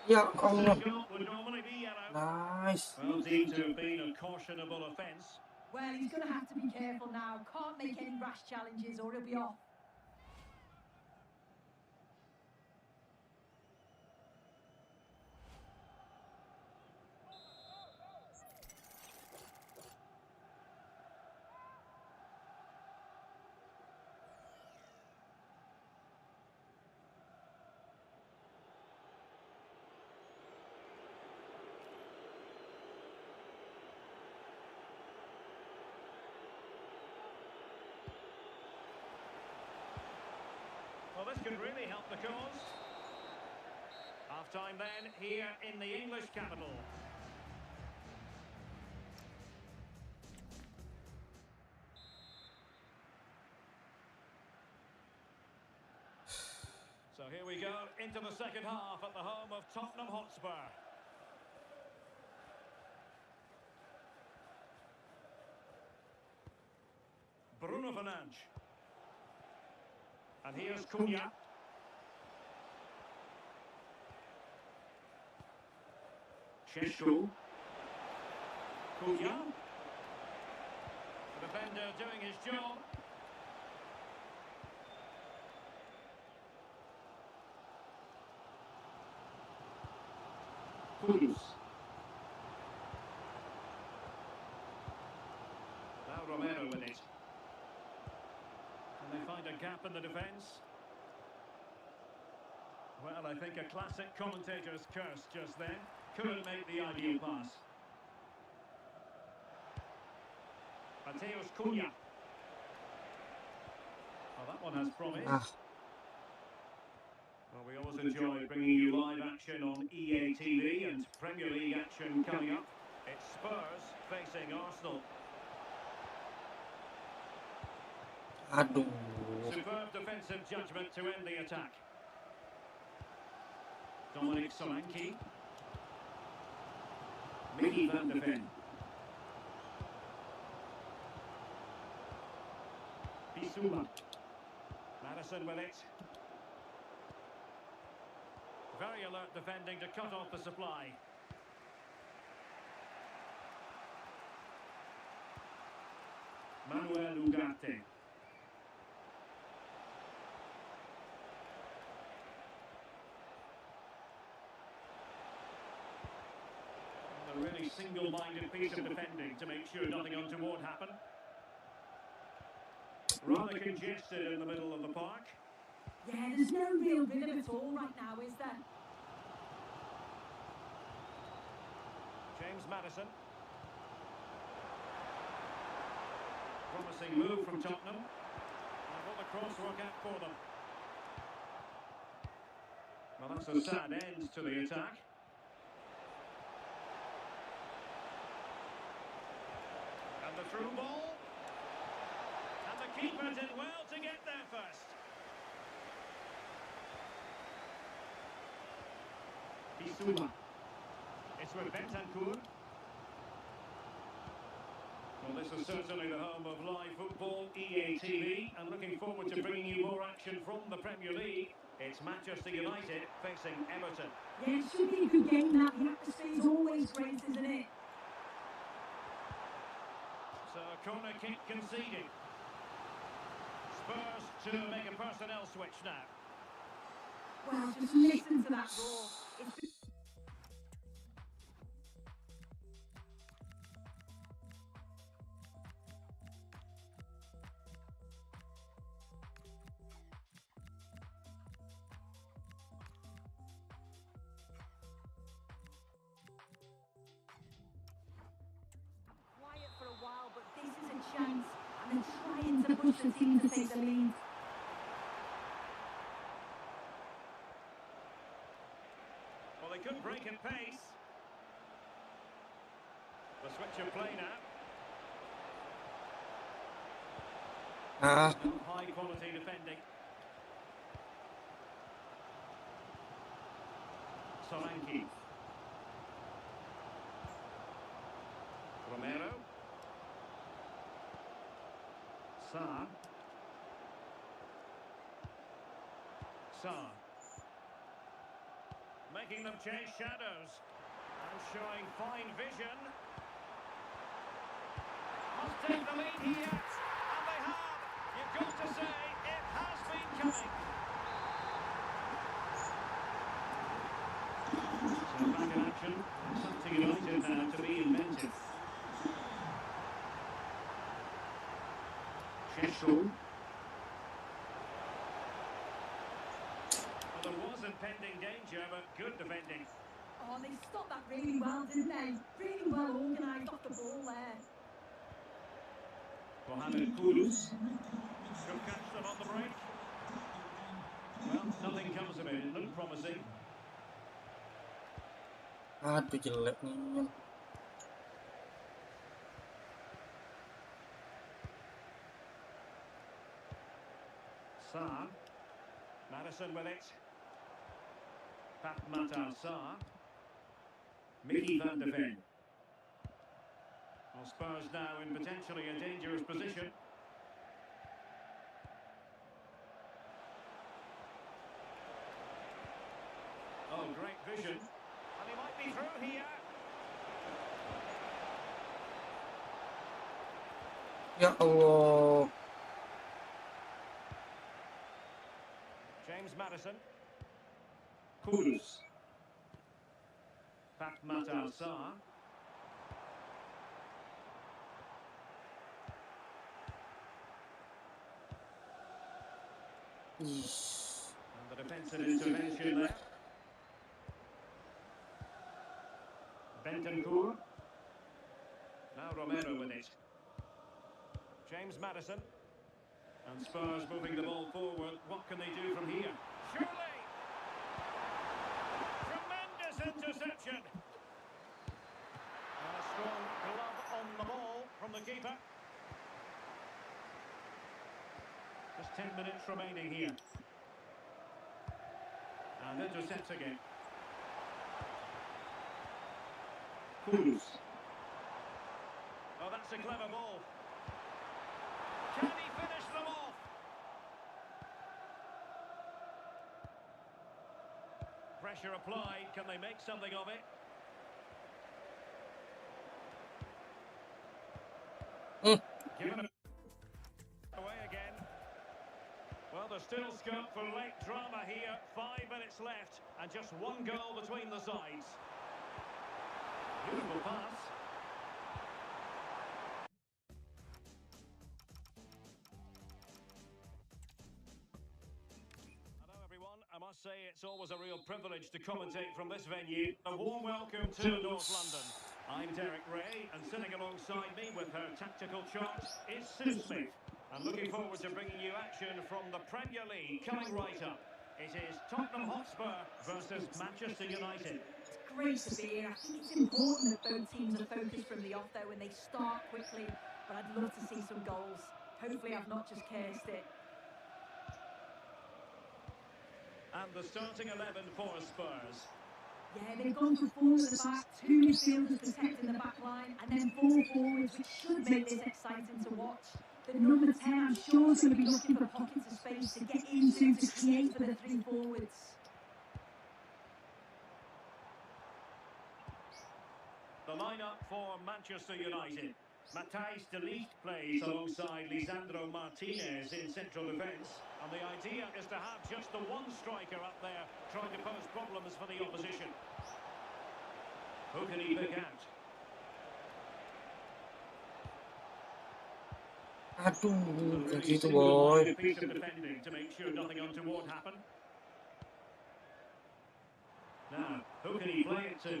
Ya Allah. Shot would normally be yellow. Nice. Well, deemed to have been a cautionable offence. Well, he's going to have to be careful now. Can't make any rash challenges or he'll be off. Well, this could really help the cause. Half-time then, here in the English capital. So here we go, into the second half at the home of Tottenham Hotspur. Bruno Fernandes. And here's Cunha. Šeško. Cunha. The defender doing his job. Kudus. Now Romero with it. Can they find a gap in the defence? Well, I think a classic commentator's curse just then. Couldn't make the ideal pass. Mateus Cunha. Well, that one has promise. Well, we always enjoy bringing you live action on EA TV and Premier League action coming up. It's Spurs facing Arsenal. Aduh. Superb defensive judgment to end the attack. Dominic Solanke. Mickey van de Ven. Bissouma. Maddison with it. Very alert defending to cut off the supply. Manuel Ugarte. A really single-minded piece of defending to make sure nothing untoward happened. Rather congested in the middle of the park. Yeah, there's no real rhythm at all right now, is there? James Maddison. Promising move from Tottenham. And will the cross work out for them? Well, that's a sad end to the attack. And the through ball. And the keeper did well to get there first. Bissouma. It's with Bentancur. Well, this is certainly the home of live football, EA TV, and looking forward to bringing you more action from the Premier League. It's Manchester United facing Everton. Yeah, it should be a good game now. The atmosphere is always great, isn't it? So a corner kick conceded. Spurs to make a personnel switch now. Well, just listen to that roar. It's to push the team to take the lead. Well, they could break at pace. The switch of play now. Ah, High quality defending. Solanke. Romero. Sa. Making them chase shadows. And showing fine vision. Must take the lead here. And they have. You've got to say, it has been coming. So back in action. Something United now to be invented. Sheshko. Well, there was impending danger, but good defending. Oh, they stopped that really well, didn't they? Really well organised off the ball there. Mohamed Kudus. Could catch them on the break. Well, nothing comes of it. It looked promising. aduh jelek nih. Sa. Madison with it. Pat Matar Sa. Mickey van de Ven. Well, Spurs now in potentially a dangerous position. Oh, great vision. And he might be through here. Ya Allah. James Madison. Kudus. Pat Matar Sa. Ih. And the defensive intervention there. Bentancur. Now Romero with it. James Madison. And Spurs moving the ball forward. What can they do from here? Surely! Tremendous interception! And a strong glove on the ball from the keeper. Just 10 minutes remaining here. And intercepts again. Kudus. Oh, that's a clever ball. Can he finish them off? Pressure applied. Can they make something of it? Given it away again. Well, there's still scope for late drama here. 5 minutes left and just one goal between the sides. Beautiful pass. Hello everyone, I must say it's always a real privilege to commentate from this venue. A warm welcome to North London. I'm Derek Ray, and sitting alongside me with her tactical chops is Sue Smith. I'm looking forward to bringing you action from the Premier League coming right up. It is Tottenham Hotspur versus Manchester United. Great to be here. I think it's important that both teams are focused from the off though when they start quickly. But I'd love to see some goals. Hopefully I've not just cursed it. And the starting 11 for Spurs. Yeah, they've gone for 4 at the back, 2 midfielders protecting the back line, and then 4 forwards, which should make this exciting to watch. The number 10, I'm sure, is going to be looking for pockets of space to get into, to create for the 3 forwards. The lineup for Manchester United. Matthijs de Ligt plays alongside Lisandro Martinez in central defence. And the idea is to have just the one striker up there trying to pose problems for the opposition. Who can he pick out? Aduh, So kayak really gitu boy. single-minded piece of defending to make sure nothing untoward happened. Now, who can he play it to?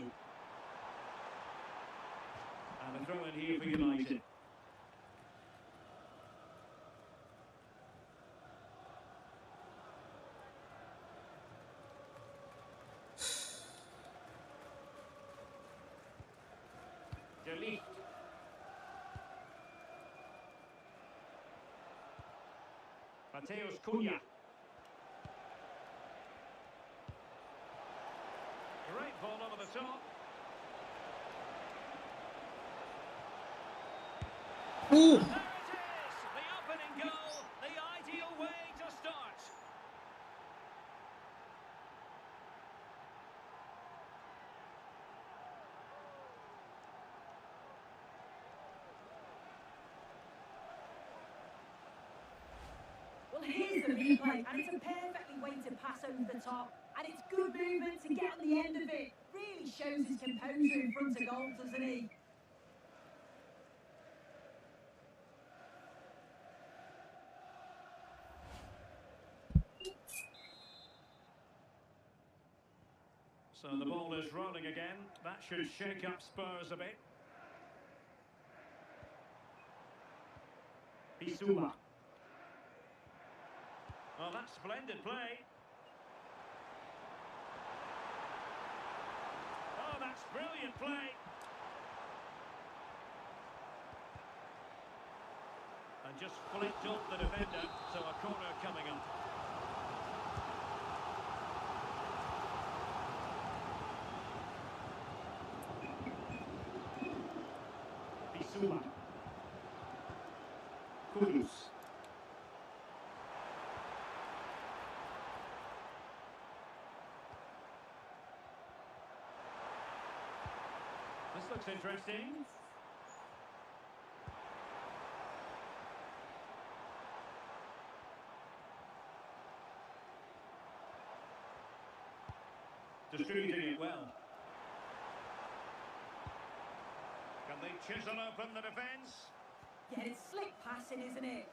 And a throw in here for United. Ligt. Mateus Cunha. Great ball over the top. Uh, And there it is! The opening goal, the ideal way to start. Well, here's the replay, and it's a perfectly weighted pass over the top, and it's good movement to get on the end of it. Really shows his composure in front of goal, doesn't he? So the ball is rolling again. That should shake up Spurs a bit. Bissouma. Oh, that's splendid play. Oh, that's brilliant play. And just flicked off the defender, so a corner coming up. Bissouma. Kudus. This looks interesting. Distributing it well. Can they chisel open the defence? Yeah, it's slick passing, isn't it?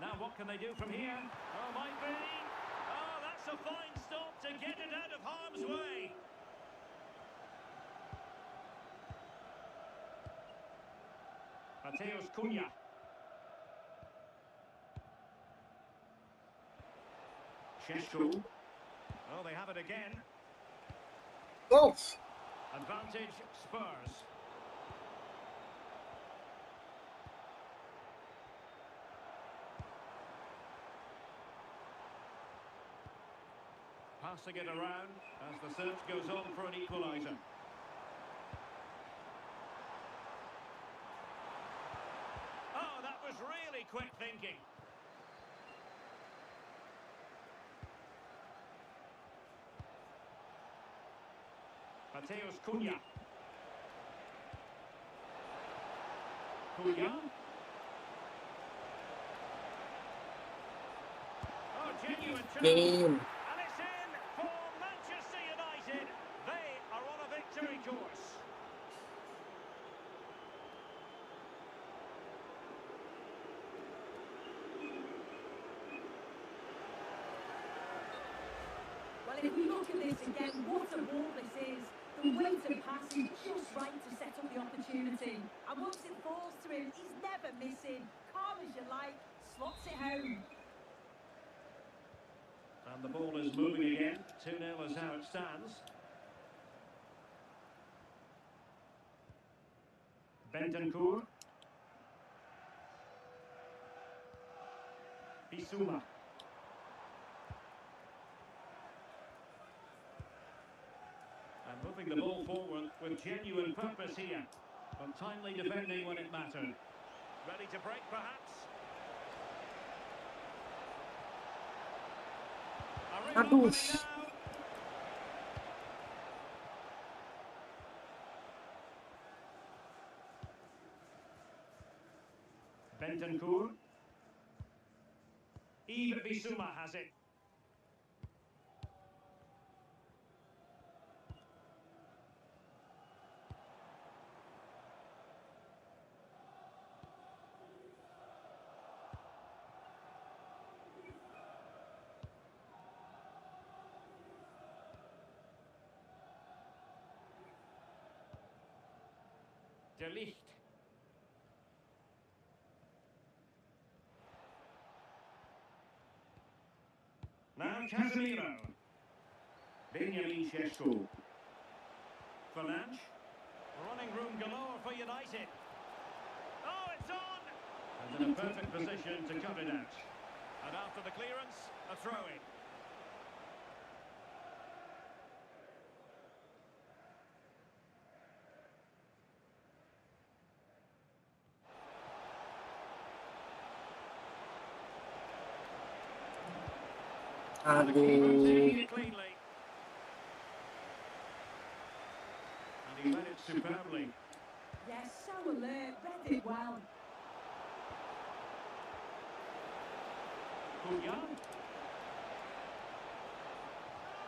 Now what can they do from here? Oh, might be. Oh, that's a fine stop to get it out of harm's way. Mateus Cunha. Sheshko. Oh, they have it again. oh, Advantage Spurs. Passing it around as the search goes on for an equaliser. Oh, that was really quick thinking. Mateus Cunha. Cunha. Oh, genuine chance. game. And it's in for Manchester United. They are on a victory course. Well, if we look at this again, what a ball this is. The weight of pass is just right to set up the opportunity. And once it falls to him, he's never missing. Calm as you like, slots it home. And the ball is moving again. 2-0 is how it stands. Bentancur. Bissouma. And moving the ball forward with genuine purpose here. But timely defending when it mattered. Ready to break, perhaps? A real Aduh. opening now. Bentancur. Yves Bissouma has it. De Ligt. Now Casemiro. Benjamin Sheshko. Fernandes. Running room galore for United. Oh, it's on! And in a perfect position to cut it out. And after the clearance, a throw-in. And the keeper taking it cleanly. And he read it superbly. Yes, so alert, read it well. Cunha.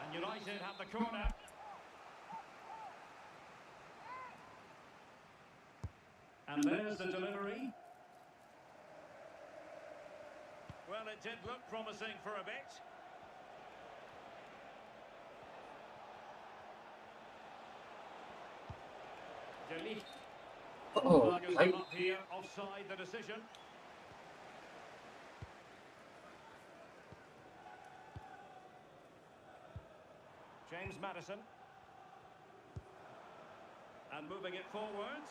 And United have the corner. And there's the delivery. Well, it did look promising for a bit. Delete. Oh, Flag has come up here, offside the decision. James Maddison. And moving it forward.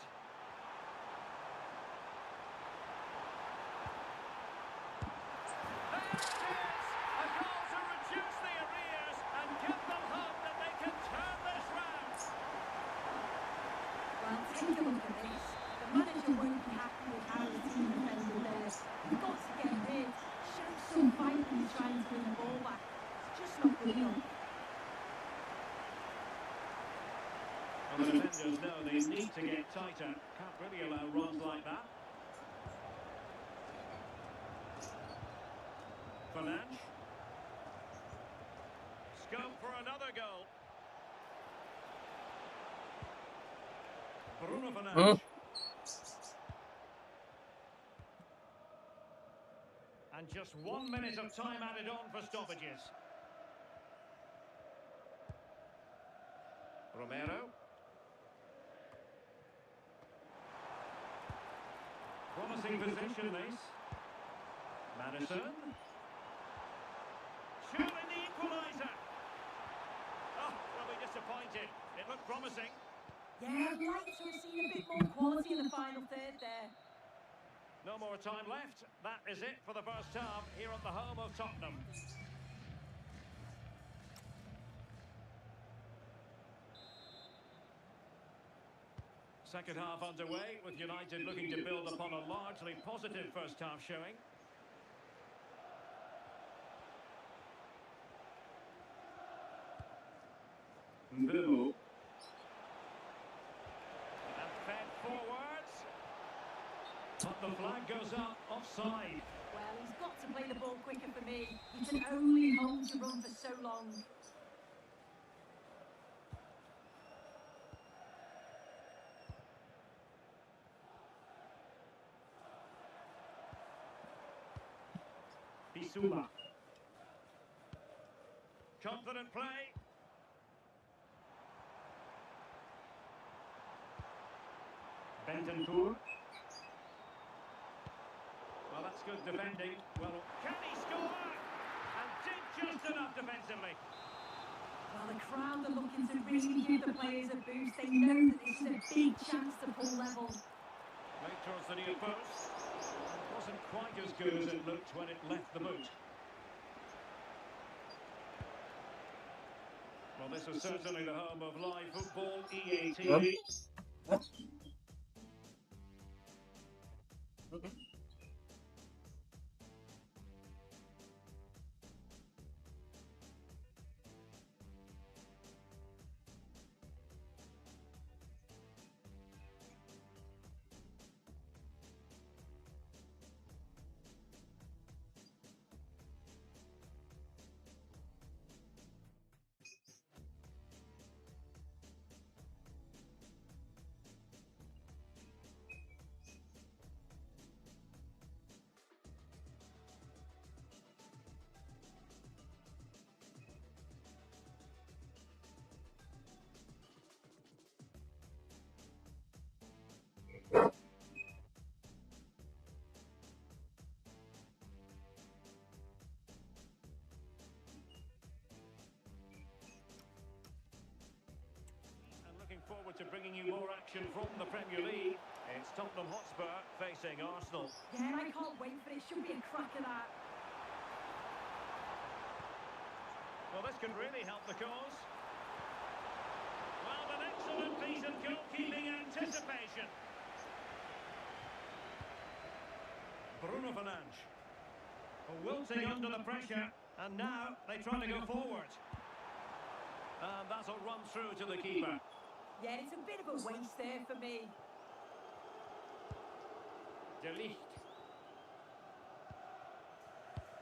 There it is! A goal to reduce the arrears and give them hope that they can turn this round. Well, take a look at this. The manager won't be happy with how his team defended there. You've got to get rid. Show some fight when he's trying to win the ball back. It's just not good enough. Well, the defenders know they need to get tighter. Can't really allow runs like that. Fernandes. Scope for another goal. Bruno Fernandes. And just 1 minute of time added on for stoppages. Romero. Promising position this. Maddison. Surely the equaliser. Oh, will be disappointed. It looked promising. Yeah, I'd like to have seen a bit more quality in the final third there. No more time left. That is it for the first half here at the home of Tottenham. Second half underway with United looking to build upon a largely positive first half showing. Mbeumo. And fed forwards. But the flag goes up, offside. Well, he's got to play the ball quicker for me. He can only hold your run for so long. Bissouma. Confident play. Bentancur. Well, that's good defending. Well, can he score? And did just enough defensively. Well, the crowd are looking to really give the players a boost. They know that this is a big chance to pull level. Right towards the near post. It wasn't quite as good as it looked when it left the boot. Well, this is certainly the home of live football, EA TV. forward to bringing you more action from the Premier League. It's Tottenham Hotspur facing Arsenal. Yeah, and I can't wait for it. Should be a cracker, that. Well, this could really help the cause. Well, an excellent piece of goalkeeping anticipation. Bruno Fernandes. Wilting under the pressure, and now they try to go forward. And that's a run through to the keeper. Yeah, it's a bit of a waste there for me. De Ligt.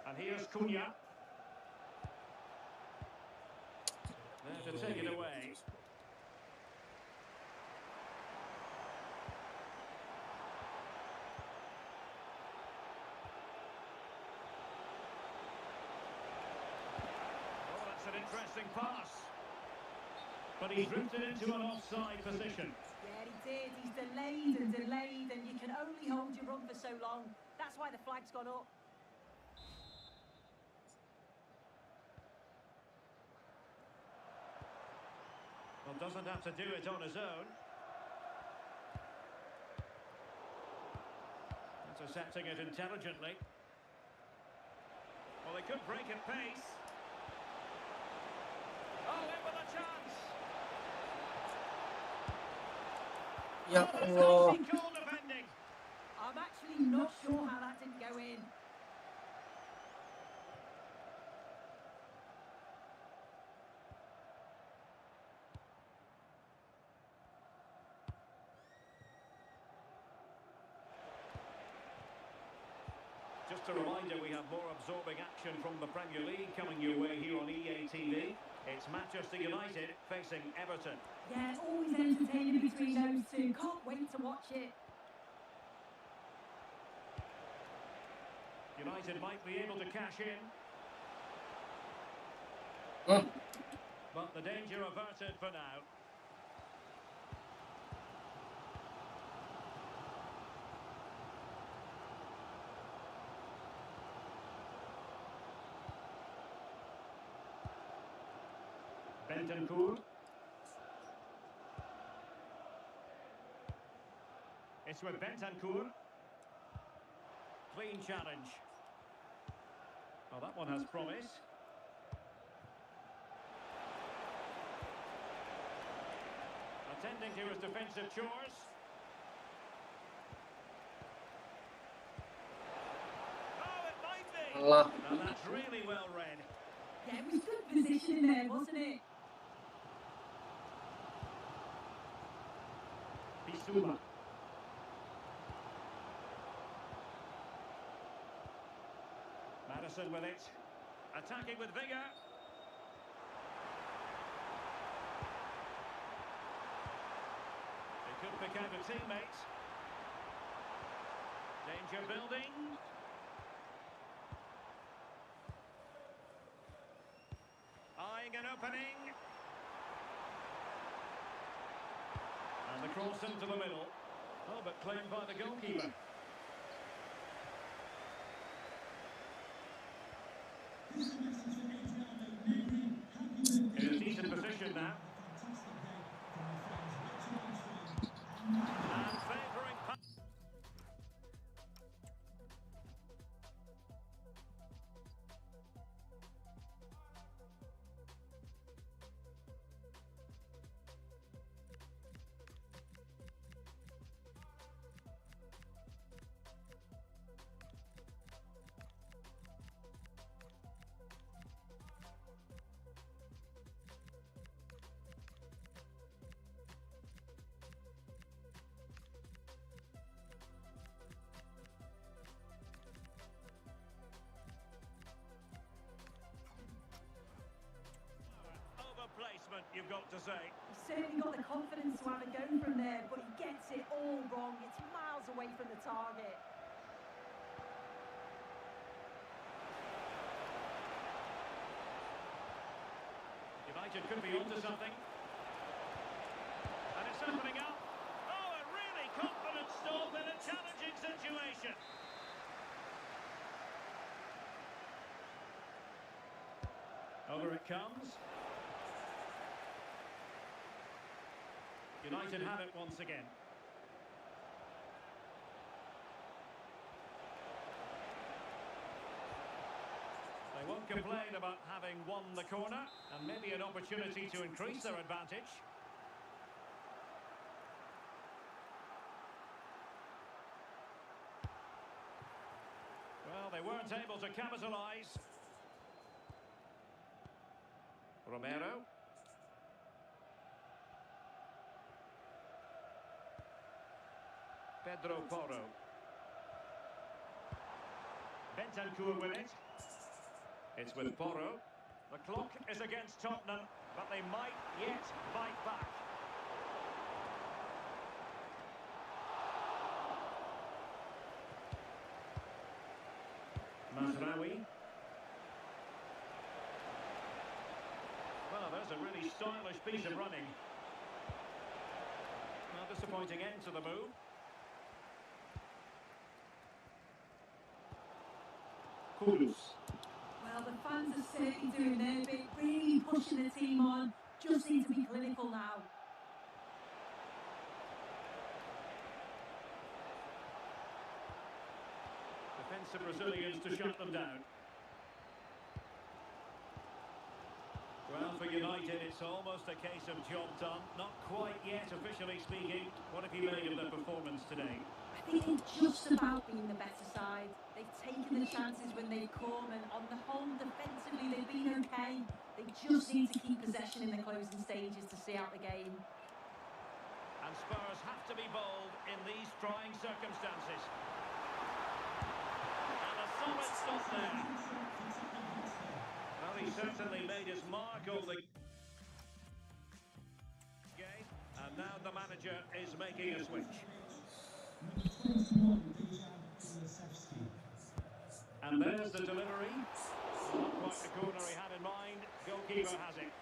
And here's Cunha. There to take it away. Oh, that's an interesting pass. But he drifted into an offside position. Yeah, he did. He's delayed, and you can only hold your run for so long. That's why the flag's gone up. Well, doesn't have to do it on his own. Intercepting it intelligently. Well, they could break at pace. Oh, in with a chance. Ya Allah. Nicely cool defending. I'm actually not sure how that didn't go in. Just a reminder, we have more absorbing action from the Premier League coming your way here on EA TV. It's Manchester United facing Everton. Yeah, always entertaining between those two. Can't wait to watch it. United might be able to cash in. But the danger averted for now. Bentancur. It's with Bentancur. Clean challenge. Well, that one has promise. Attending to his defensive chores. Oh, it might be. Allah. Now that's really well read. Yeah, it was good positioning there, wasn't it? Bissouma. Madison with it. Attacking with vigour. They could pick out a teammate. Danger building. Eyeing an opening. And the cross into the middle. Oh, but claimed by the goalkeeper. In a decent position now. And favouring. Placement, you've got to say. He's certainly got the confidence to have a go from there, but he gets it all wrong. It's miles away from the target. United could be onto something. And it's opening up. Oh, a really confident stop in a challenging situation. Over it comes. United have it once again. They won't complain about having won the corner, and maybe an opportunity to increase their advantage. Well, they weren't able to capitalise. Romero. Pedro Porro. Bentancur with it. It's with Porro. The clock is against Tottenham, but they might yet bite back. Mazraoui. Well, there's a really stylish piece of running. Well, disappointing end to the move. Kudus. Well, the fans are certainly doing their bit, really pushing the team on. Just need to be clinical now. Defensive Brazilians to shut them down. Well, for United, it's almost a case of job done. Not quite yet, officially speaking. What have you made of their performance today? I think they've just about been the better side. They've taken the chances when they've come, and on the whole, defensively, they've been okay. They just need to keep possession in the closing stages to see out the game. And Spurs have to be bold in these trying circumstances. And a solid stop there. Well, he certainly made his mark on the game. And now the manager is making a switch. And there's the delivery. Not quite the corner he had in mind. Goalkeeper has it.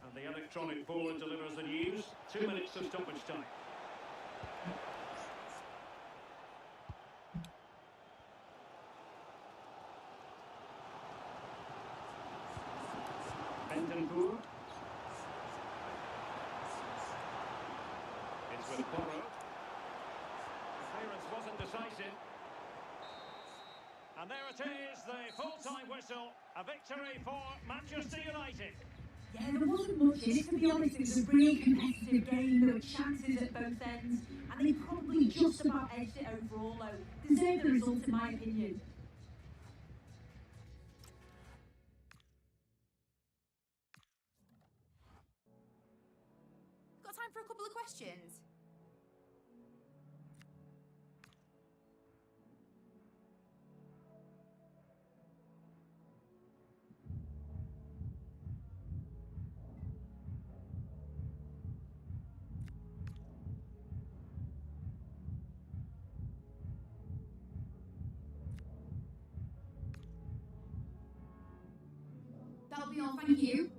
And the electronic board delivers the news. 2 minutes of stoppage time. Bentancur. It's with Porro. The clearance wasn't decisive. And there it is, the full-time whistle. A victory for Manchester United. Yeah, there wasn't much in it, to be honest. It was a really competitive game. There were chances at both ends, and they probably just about edged it overall, though. Deserved the result, in my opinion. Got time for a couple of questions? That'll be all, thank you.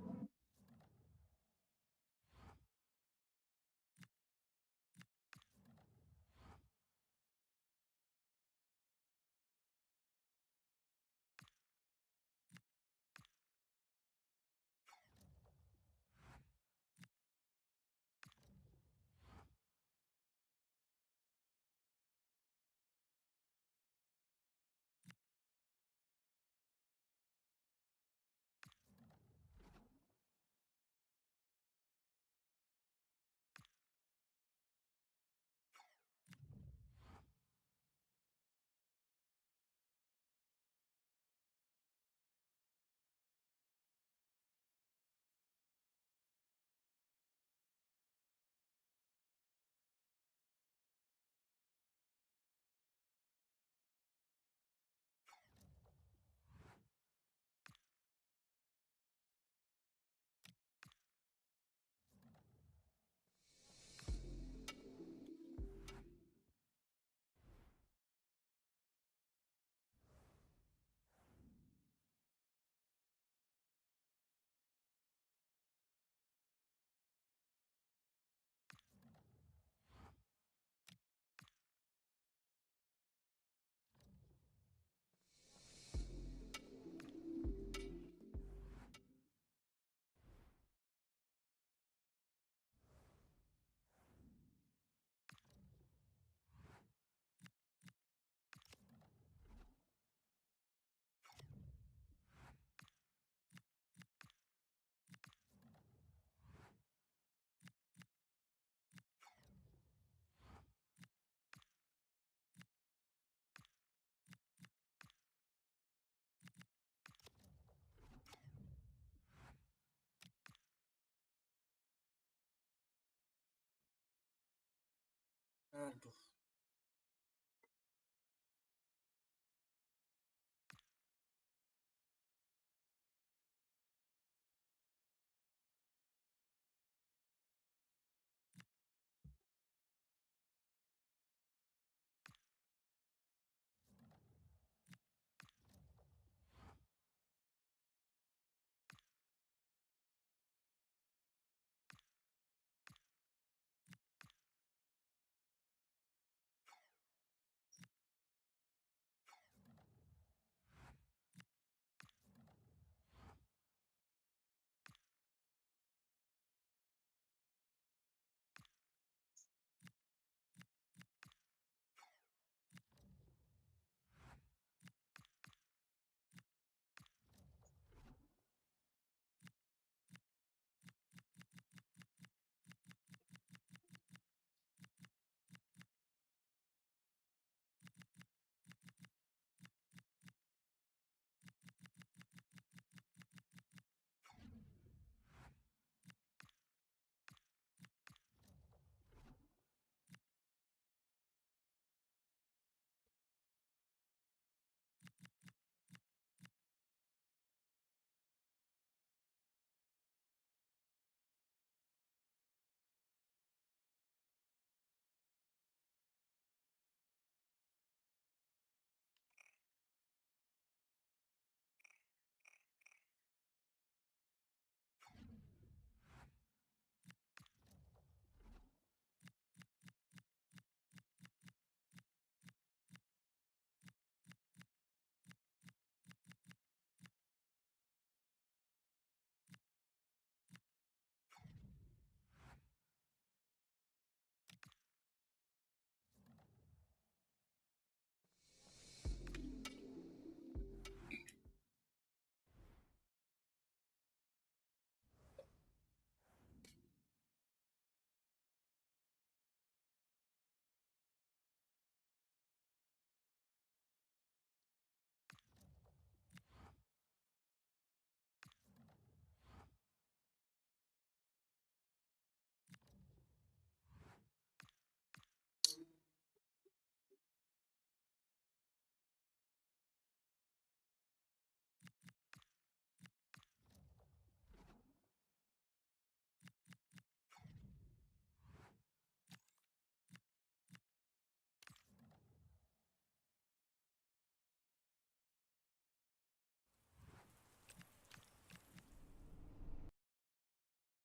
Aduh.